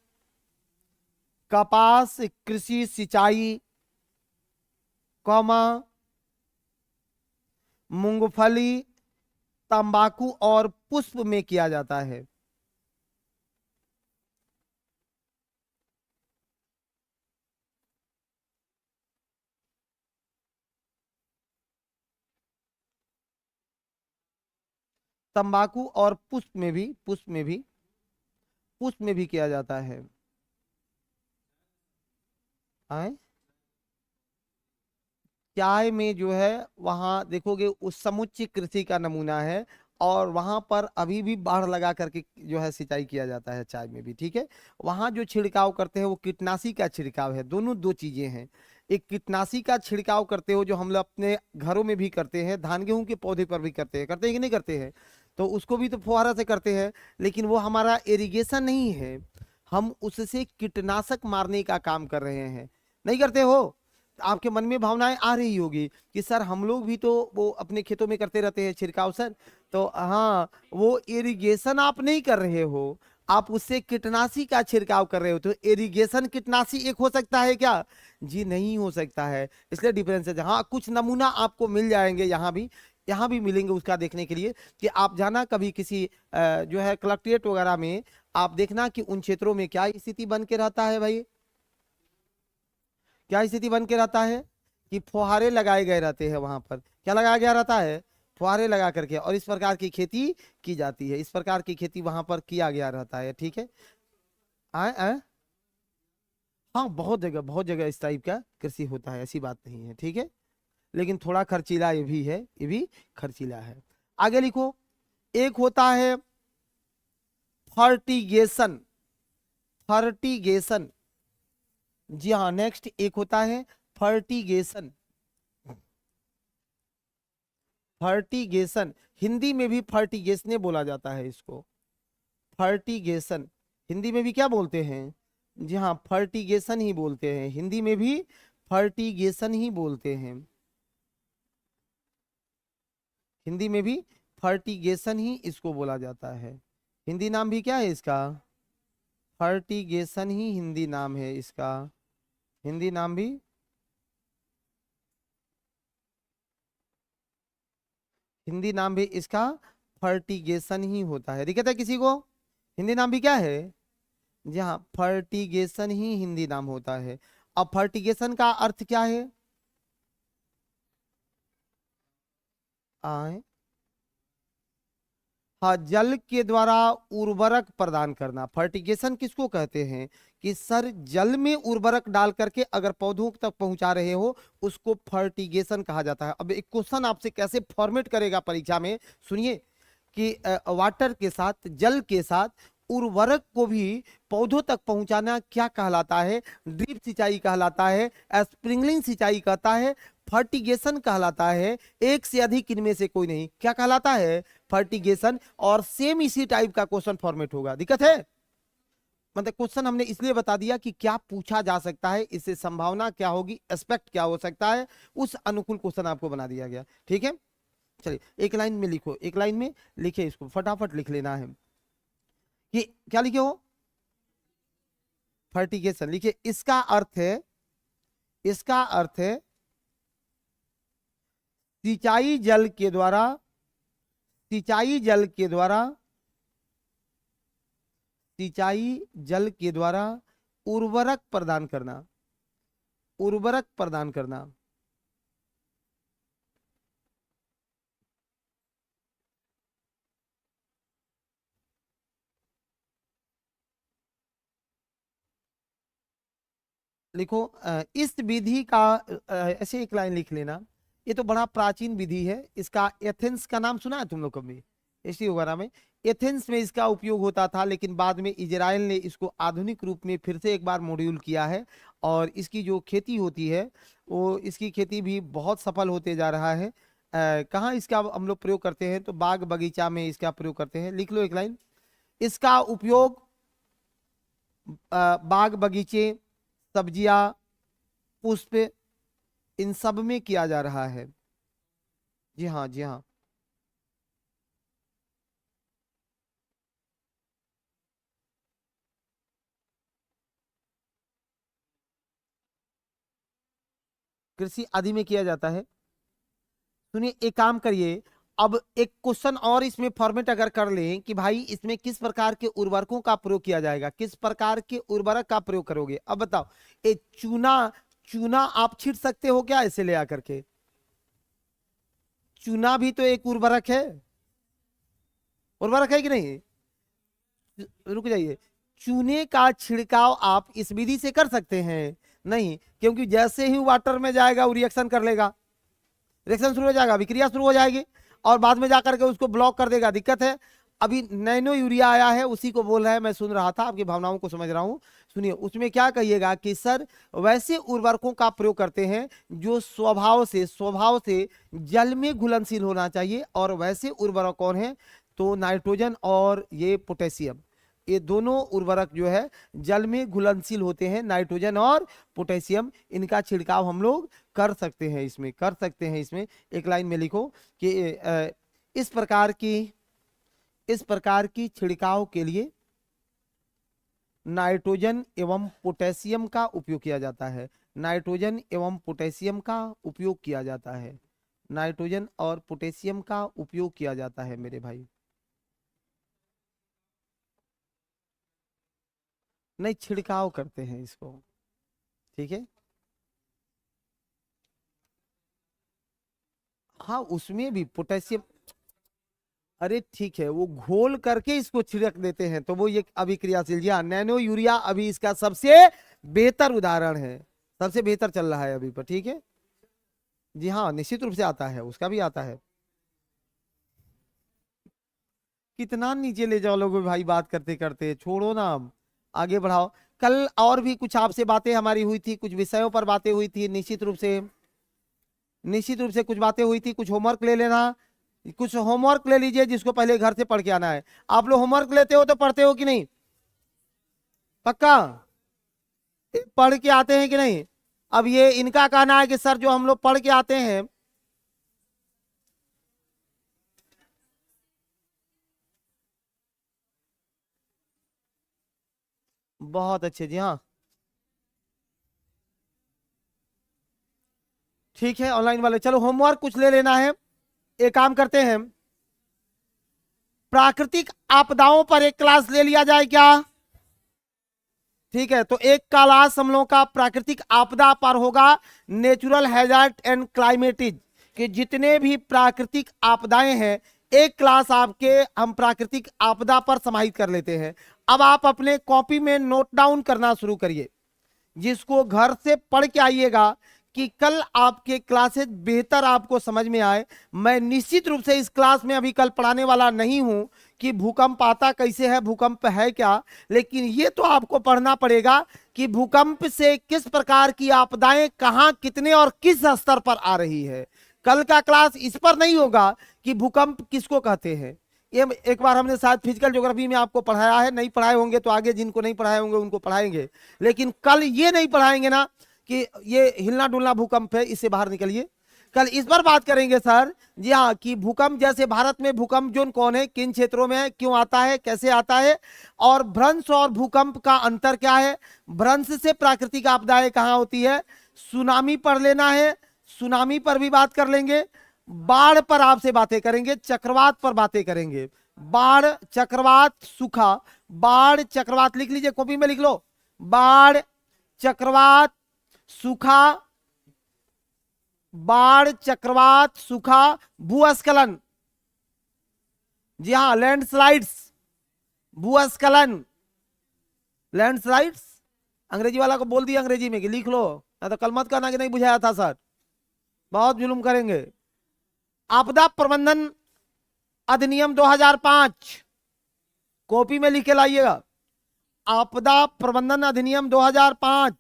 कपास कृषि सिंचाई, कौमा, मूंगफली, तंबाकू और पुष्प में किया जाता है। तंबाकू और पुष्प में भी, पुष्प में भी, पुष्प में भी किया जाता है। आए? चाय में जो है वहां देखोगे उस समुच्चय कृषि का नमूना है, और वहां पर अभी भी बाढ़ लगा करके जो है सिंचाई किया जाता है चाय में भी। ठीक है, वहां जो छिड़काव करते हैं वो कीटनाशी का छिड़काव है। दोनों दो चीजें हैं। एक कीटनाशी का छिड़काव करते हो जो हम लोग अपने घरों में भी करते हैं, धान गेहूं के पौधे पर भी करते हैं कि नहीं करते हैं, तो उसको भी तो फुहारा से करते हैं, लेकिन वो हमारा इरिगेशन नहीं है, हम उससे कीटनाशक मारने का काम कर रहे हैं, नहीं करते हो? आपके मन में भावनाएं आ रही होगी कि सर हम लोग भी तो वो अपने खेतों में करते रहते हैं छिड़काव सर। तो हाँ, वो इरिगेशन आप नहीं कर रहे हो, आप उससे कीटनाशी का छिड़काव कर रहे हो। तो इरिगेशन कीटनाशी एक हो सकता है क्या? जी नहीं हो सकता है, इसलिए डिफरेंस है। हाँ, कुछ नमूना आपको मिल जाएंगे, यहाँ भी मिलेंगे उसका देखने के लिए कि आप जाना कभी किसी जो है कलेक्ट्रेट वगैरह में, आप देखना कि उन क्षेत्रों में क्या स्थिति बन के रहता है भाई, क्या स्थिति बन के रहता है कि फुहारे लगाए गए रहते हैं, वहां पर क्या लगाया गया रहता है? फुहारे लगा करके, और इस प्रकार की खेती की जाती है, इस प्रकार की खेती वहां पर किया गया रहता है। ठीक है, आए आए हाँ, बहुत जगह इस टाइप का कृषि होता है, ऐसी बात नहीं है। ठीक है, लेकिन थोड़ा खर्चीला ये भी है, ये भी खर्चीला है। आगे लिखो, एक होता है फर्टिगेशन, फर्टिगेशन। जी हाँ, नेक्स्ट एक होता है फर्टिगेशन, फर्टिगेशन हिंदी में भी फर्टिगेशने बोला जाता है इसको, फर्टिगेशन हिंदी में भी क्या बोलते हैं? जी हाँ, फर्टिगेशन ही बोलते हैं, हिंदी में भी फर्टिगेशन ही बोलते हैं, हिंदी में भी फर्टिगेशन ही इसको बोला जाता है। हिंदी नाम भी क्या है इसका? फर्टिगेशन ही हिंदी नाम है इसका, हिंदी नाम भी हिंदी नाम भी इसका फर्टिगेशन ही होता है। दिक्कत है किसी को? हिंदी नाम भी क्या है? जी हाँ, फर्टिगेशन ही हिंदी नाम होता है। अब फर्टिगेशन का अर्थ क्या है? आए हाँ, जल के द्वारा उर्वरक प्रदान करना। फर्टिगेशन किसको कहते हैं? कि सर जल में उर्वरक डाल करके अगर पौधों तक पहुंचा रहे हो, उसको फर्टिगेशन कहा जाता है। अब एक क्वेश्चन आपसे कैसे फॉर्मेट करेगा परीक्षा में, सुनिए कि वाटर के साथ, जल के साथ उर्वरक को भी पौधों तक पहुंचाना क्या कहलाता है? ड्रिप सिंचाई कहलाता है, स्प्रिंकलिंग सिंचाई कहता है, फर्टिगेशन कहलाता है, एक से अधिक इनमें से कोई नहीं। क्या कहलाता है? फर्टिगेशन। और सेम इसी टाइप का क्वेश्चन फॉर्मेट होगा। दिक्कत है? मतलब क्वेश्चन हमने इसलिए बता दिया कि क्या पूछा जा सकता है, इससे संभावना क्या होगी, एस्पेक्ट क्या हो सकता है, उस अनुकूल क्वेश्चन आपको बना दिया गया। ठीक है, चलिए एक लाइन में लिखो, एक लाइन में लिखे, इसको फटाफट लिख लेना है। ये क्या लिखे हो? फर्टिगेशन लिखिए। इसका अर्थ है, इसका अर्थ है सिंचाई जल के द्वारा, सिंचाई जल के द्वारा, सिंचाई जल के द्वारा उर्वरक प्रदान करना, उर्वरक प्रदान करना। लिखो इस विधि का ऐसे एक लाइन लिख लेना। ये तो बड़ा प्राचीन विधि है, इसका एथेंस का नाम सुना है तुम लोग कभी? इसी वगैरह में एथेंस में इसका उपयोग होता था, लेकिन बाद में इजराइल ने इसको आधुनिक रूप में फिर से एक बार मॉड्यूल किया है, और इसकी जो खेती होती है वो, इसकी खेती भी बहुत सफल होते जा रहा है। कहाँ इसका हम लोग प्रयोग करते हैं? तो बाग बगीचा में इसका प्रयोग करते हैं। लिख लो एक लाइन, इसका उपयोग बाग बगीचे, सब्जियां, पुष्प, इन सब में किया जा रहा है। जी हाँ, जी हाँ। कृषि आदि में किया जाता है। सुनिए एक काम करिए, अब एक क्वेश्चन और इसमें फॉर्मेट अगर कर लें कि भाई इसमें किस प्रकार के उर्वरकों का प्रयोग किया जाएगा, किस प्रकार के उर्वरक का प्रयोग करोगे, अब बताओ। ए चूना, चूना आप छीट सकते हो क्या ऐसे ले आकर के? चूना भी तो एक उर्वरक है, उर्वरक है कि नहीं? रुक जाइए, चूने का छिड़काव आप इस विधि से कर सकते हैं? नहीं, क्योंकि जैसे ही वाटर में जाएगा वो रिएक्शन कर लेगा, रिएक्शन शुरू हो जाएगा, विक्रिया शुरू हो जाएगी, और बाद में जाकर के उसको ब्लॉक कर देगा। दिक्कत है। अभी नैनो यूरिया आया है, उसी को बोल रहा है, मैं सुन रहा था, आपकी भावनाओं को समझ रहा हूं। सुनिए उसमें क्या कहिएगा कि सर वैसे उर्वरकों का प्रयोग करते हैं जो स्वभाव से जल में घुलनशील होना चाहिए, और वैसे उर्वरक कौन है, तो नाइट्रोजन और ये पोटेशियम, ये दोनों उर्वरक जो है जल में घुलनशील होते हैं, नाइट्रोजन और पोटेशियम, इनका छिड़काव हम लोग कर सकते हैं, इसमें कर सकते हैं। इसमें एक लाइन में लिखो कि इस प्रकार की छिड़काव के लिए नाइट्रोजन एवं पोटेशियम का उपयोग किया जाता है, नाइट्रोजन एवं पोटेशियम का उपयोग किया जाता है, नाइट्रोजन और पोटेशियम का उपयोग किया जाता है मेरे भाई। नहीं, छिड़काव करते हैं इसको, ठीक है। हाँ उसमें भी पोटेशियम, अरे ठीक है, वो घोल करके इसको छिड़क देते हैं, तो वो ये अभिक्रियाशील, जी हाँ, नैनो यूरिया अभी इसका सबसे बेहतर उदाहरण है, सबसे बेहतर चल रहा है अभी पर, ठीक है। जी हाँ निश्चित रूप से आता है, उसका भी आता है। कितना नीचे ले जाओ लोगों भाई, बात करते करते, छोड़ो ना, आगे बढ़ाओ। कल और भी कुछ आपसे बातें हमारी हुई थी, कुछ विषयों पर बातें हुई थी, निश्चित रूप से कुछ बातें हुई थी, कुछ होमवर्क ले लेना, कुछ होमवर्क ले लीजिए, जिसको पहले घर से पढ़ के आना है। आप लोग होमवर्क लेते हो तो पढ़ते हो कि नहीं, पक्का पढ़ के आते हैं कि नहीं। अब ये इनका कहना है कि सर जो हम लोग पढ़ के आते हैं, बहुत अच्छे, जी हाँ ठीक है। ऑनलाइन वाले चलो होमवर्क कुछ ले लेना है, एक काम करते हैं, प्राकृतिक आपदाओं पर एक क्लास ले लिया जाए क्या, ठीक है। तो एक क्लास हम लोगों का प्राकृतिक आपदा पर होगा, नेचुरल हैजार्ड एंड क्लाइमेटिज के जितने भी प्राकृतिक आपदाएं हैं, एक क्लास आपके हम प्राकृतिक आपदा पर समाहित कर लेते हैं। अब आप अपने कॉपी में नोट डाउन करना शुरू करिए, जिसको घर से पढ़ के आइएगा कि कल आपके क्लासेस बेहतर आपको समझ में आए। मैं निश्चित रूप से इस क्लास में अभी कल पढ़ाने वाला नहीं हूं कि भूकंप आता कैसे है, भूकंप है क्या, लेकिन ये तो आपको पढ़ना पड़ेगा कि भूकंप से किस प्रकार की आपदाएं कहां, कितने और किस स्तर पर आ रही है। कल का क्लास इस पर नहीं होगा कि भूकंप किसको कहते हैं, ये एक बार हमने शायद फिजिकल ज्योग्राफी में आपको पढ़ाया है, नहीं पढ़ाए होंगे तो आगे जिनको नहीं पढ़ाए होंगे उनको पढ़ाएंगे, लेकिन कल ये नहीं पढ़ाएंगे ना कि ये हिलना डुलना भूकंप है, इससे बाहर निकलिए। कल इस पर बात करेंगे सर, जी हाँ, कि भूकंप जैसे भारत में भूकंप जोन कौन है, किन क्षेत्रों में है, क्यों आता है, कैसे आता है, और भ्रंश और भूकंप का अंतर क्या है, भ्रंश से प्राकृतिक आपदाएं कहाँ होती है, सुनामी पढ़ लेना है, सुनामी पर भी बात कर लेंगे, बाढ़ पर आपसे बातें करेंगे, चक्रवात पर बातें करेंगे, बाढ़ चक्रवात सूखा, बाढ़ चक्रवात लिख लीजिए, कॉपी में लिख लो, बाढ़ चक्रवात सूखा, बाढ़ चक्रवात सूखा, भूस्खलन, जी हाँ, लैंडस्लाइड्स, भूस्खलन, लैंडस्लाइड्स, अंग्रेजी वाला को बोल दिया अंग्रेजी में कि लिख लो, ना तो कल मत कहना कि नहीं बुझाया था सर, बहुत जुलुम करेंगे। आपदा प्रबंधन अधिनियम 2005 कॉपी में लिख के लाइएगा, आपदा प्रबंधन अधिनियम 2005,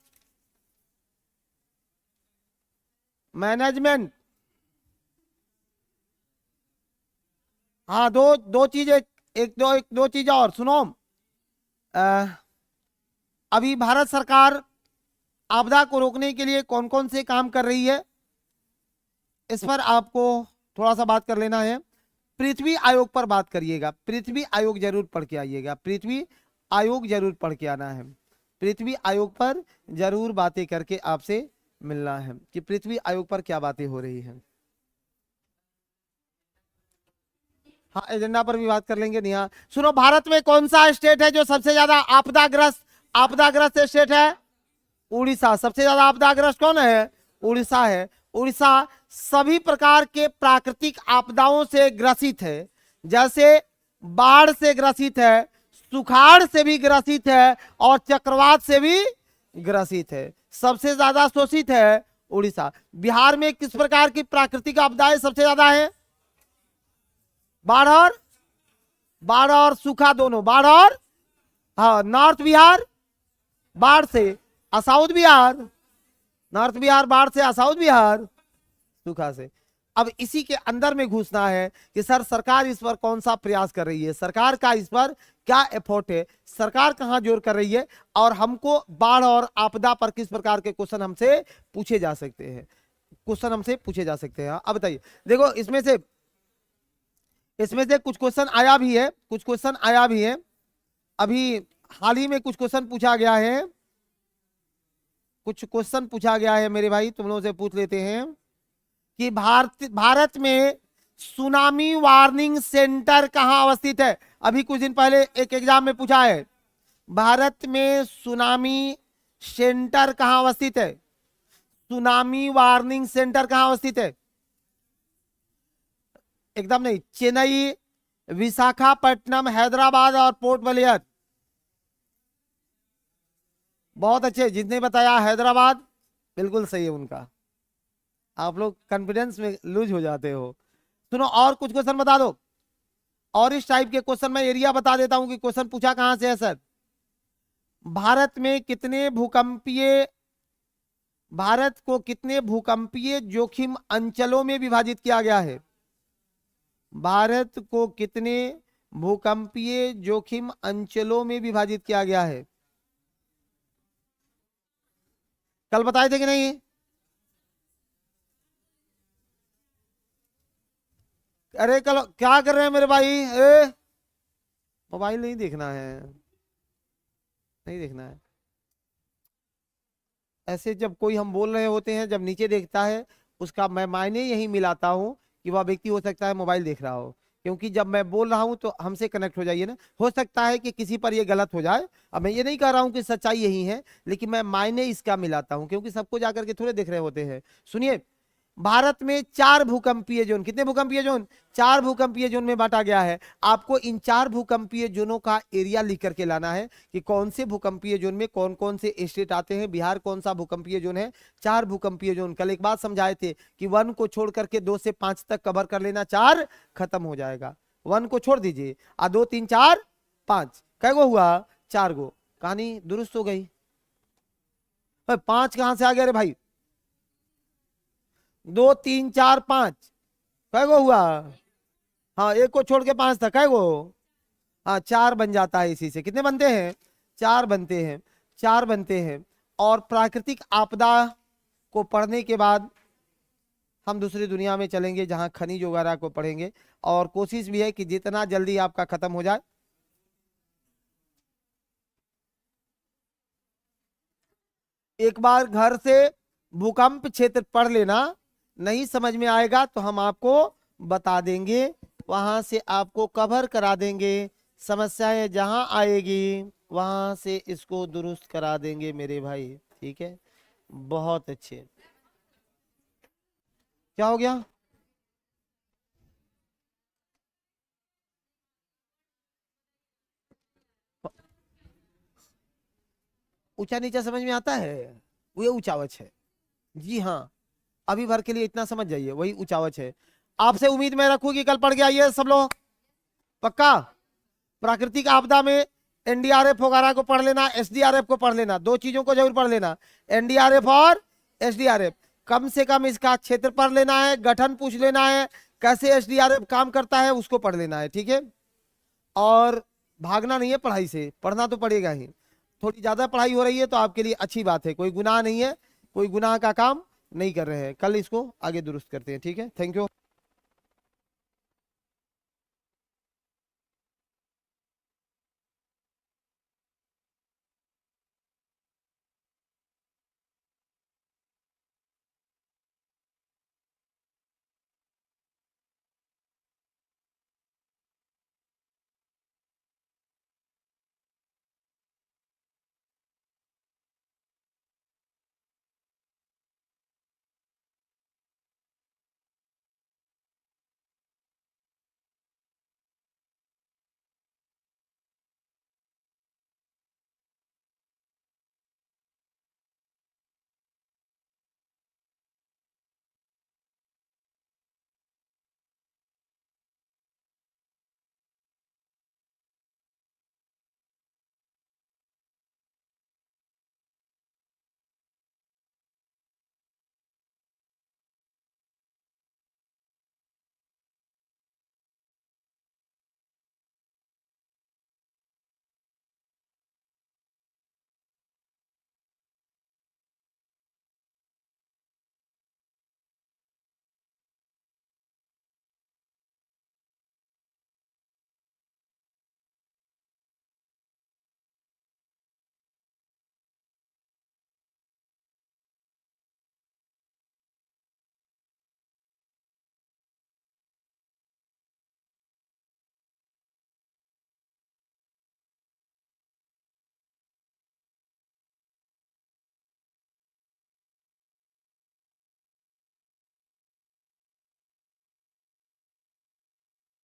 मैनेजमेंट, हाँ दो चीजें, एक दो चीजें और सुनो। अभी भारत सरकार आपदा को रोकने के लिए कौन कौन से काम कर रही है, इस पर आपको थोड़ा सा बात कर लेना है। पृथ्वी आयोग पर बात करिएगा, पृथ्वी आयोग जरूर पढ़ के आइएगा, पृथ्वी आयोग जरूर पढ़ के आना है, पृथ्वी आयोग पर जरूर बातें करके आपसे मिलना है कि पृथ्वी आयोग पर क्या बातें हो रही हैं। हाँ एजेंडा पर भी बात कर लेंगे। नहीं हाँ सुनो, भारत में कौन सा स्टेट है जो सबसे ज्यादा आपदाग्रस्त स्टेट है, उड़ीसा। सबसे ज्यादा आपदाग्रस्त कौन है, उड़ीसा है। उड़ीसा सभी प्रकार के प्राकृतिक आपदाओं से ग्रसित है, जैसे बाढ़ से ग्रसित है, सुखाड़ से भी ग्रसित है और चक्रवात से भी ग्रसित है। सबसे ज्यादा शोषित है उड़ीसा। बिहार में किस प्रकार की प्राकृतिक आपदाएं सबसे ज्यादा है, बाढ़ और बाढ़ और सूखा दोनों, बाढ़ और, हाँ, नॉर्थ बिहार बाढ़ से, साउथ बिहार, नॉर्थ बिहार बाढ़ से, साउथ बिहार सूखा से। अब इसी के अंदर में घुसना है कि सर सरकार इस पर कौन सा प्रयास कर रही है, सरकार का इस पर क्या एफर्ट है, सरकार कहां जोर कर रही है, और हमको बाढ़ और आपदा पर किस प्रकार के क्वेश्चन हमसे पूछे जा सकते हैं, क्वेश्चन हमसे पूछे जा सकते हैं। अब बताइए, देखो इसमें से कुछ क्वेश्चन आया भी है, कुछ क्वेश्चन आया भी है, अभी हाल ही में कुछ क्वेश्चन पूछा गया है, कुछ क्वेश्चन पूछा गया है मेरे भाई, तुम लोगों से पूछ लेते हैं कि भारत में सुनामी वार्निंग सेंटर कहां अवस्थित है। अभी कुछ दिन पहले एक एग्जाम में पूछा है, भारत में सुनामी सेंटर कहां अवस्थित है, सुनामी वार्निंग सेंटर कहां अवस्थित है। एकदम नहीं, चेन्नई, विशाखापट्टनम, हैदराबाद और पोर्ट ब्लेयर। बहुत अच्छे, जिसने बताया हैदराबाद बिल्कुल सही है उनका, आप लोग कॉन्फिडेंस में लूज हो जाते हो। सुनो और कुछ क्वेश्चन बता दो, और इस टाइप के क्वेश्चन मैं एरिया बता देता हूं कि क्वेश्चन पूछा कहां से है सर। भारत में कितने भूकंपीय, भारत को कितने भूकंपीय जोखिम अंचलों में विभाजित किया गया है, भारत को कितने भूकंपीय जोखिम अंचलों में विभाजित किया गया है। कल बताए थे कि नहीं, अरे कल क्या कर रहे हैं मेरे भाई, मोबाइल नहीं देखना है, नहीं देखना है। ऐसे जब कोई हम बोल रहे होते हैं, जब नीचे देखता है, उसका मैं मायने यही मिलाता हूं कि वह व्यक्ति हो सकता है मोबाइल देख रहा हो, क्योंकि जब मैं बोल रहा हूं तो हमसे कनेक्ट हो जाइए ना, हो सकता है कि किसी पर ये गलत हो जाए। अब मैं ये नहीं कह रहा हूं कि सच्चाई यही है, लेकिन मैं मायने इसका मिलाता हूं, क्योंकि सबको जाकर के थोड़े देख रहे होते हैं। सुनिए, भारत में 4 भूकंपीय जोन, कितने भूकंपीय जोन, 4 भूकंपीय जोन में बांटा गया है। आपको इन 4 भूकंपीय जोनों का एरिया लिख करके लाना है कि कौन से भूकंपीय जोन में कौन कौन से स्टेट आते हैं। बिहार कौन सा भूकंपीय जोन है, 4 भूकंपीय जोन। कल एक बात समझाए थे कि 1 को छोड़ करके 2 से 5 तक कवर कर लेना, 4 खत्म हो जाएगा। 1 को छोड़ दीजिए, 2 3 4 5, कै गो हुआ, 4 गो, कहानी दुरुस्त हो गई। 5 कहां से आ गया रे भाई, 2 3 4 5, कै गो हुआ, हाँ 1 को छोड़ के 5 था, कै गो, हाँ 4 बन जाता है। इसी से कितने बनते हैं, 4 बनते हैं, 4 बनते हैं। और प्राकृतिक आपदा को पढ़ने के बाद हम दूसरी दुनिया में चलेंगे, जहां खनिज वगैरह को पढ़ेंगे, और कोशिश भी है कि जितना जल्दी आपका खत्म हो जाए। एक बार घर से भूकंप क्षेत्र पढ़ लेना, नहीं समझ में आएगा तो हम आपको बता देंगे, वहां से आपको कवर करा देंगे, समस्याएं जहां आएगी वहां से इसको दुरुस्त करा देंगे मेरे भाई, ठीक है। बहुत अच्छे, क्या हो गया, ऊंचा नीचा समझ में आता है, वो ऊंचावच है। जी हाँ, अभी भर के लिए इतना समझ जाइए, वही ऊंचावच है। आपसे उम्मीद मैं रखूं कि कल पढ़ के आइए सब लोग, पक्का। प्राकृतिक आपदा में एनडीआरएफ वगैरह को पढ़ लेना, एसडीआरएफ को पढ़ लेना, 2 चीजों को जरूर पढ़ लेना, एनडीआरएफ और एसडीआरएफ। कम से कम इसका क्षेत्र पढ़ लेना है, गठन पूछ लेना है, कैसे एसडीआरएफ काम करता है उसको पढ़ लेना है, ठीक है। और भागना नहीं है पढ़ाई से, पढ़ना तो पड़ेगा ही। थोड़ी ज्यादा पढ़ाई हो रही है तो आपके लिए अच्छी बात है, कोई गुनाह नहीं है, कोई गुनाह का काम नहीं कर रहे हैं। कल इसको आगे दुरुस्त करते हैं, ठीक है। Thank you.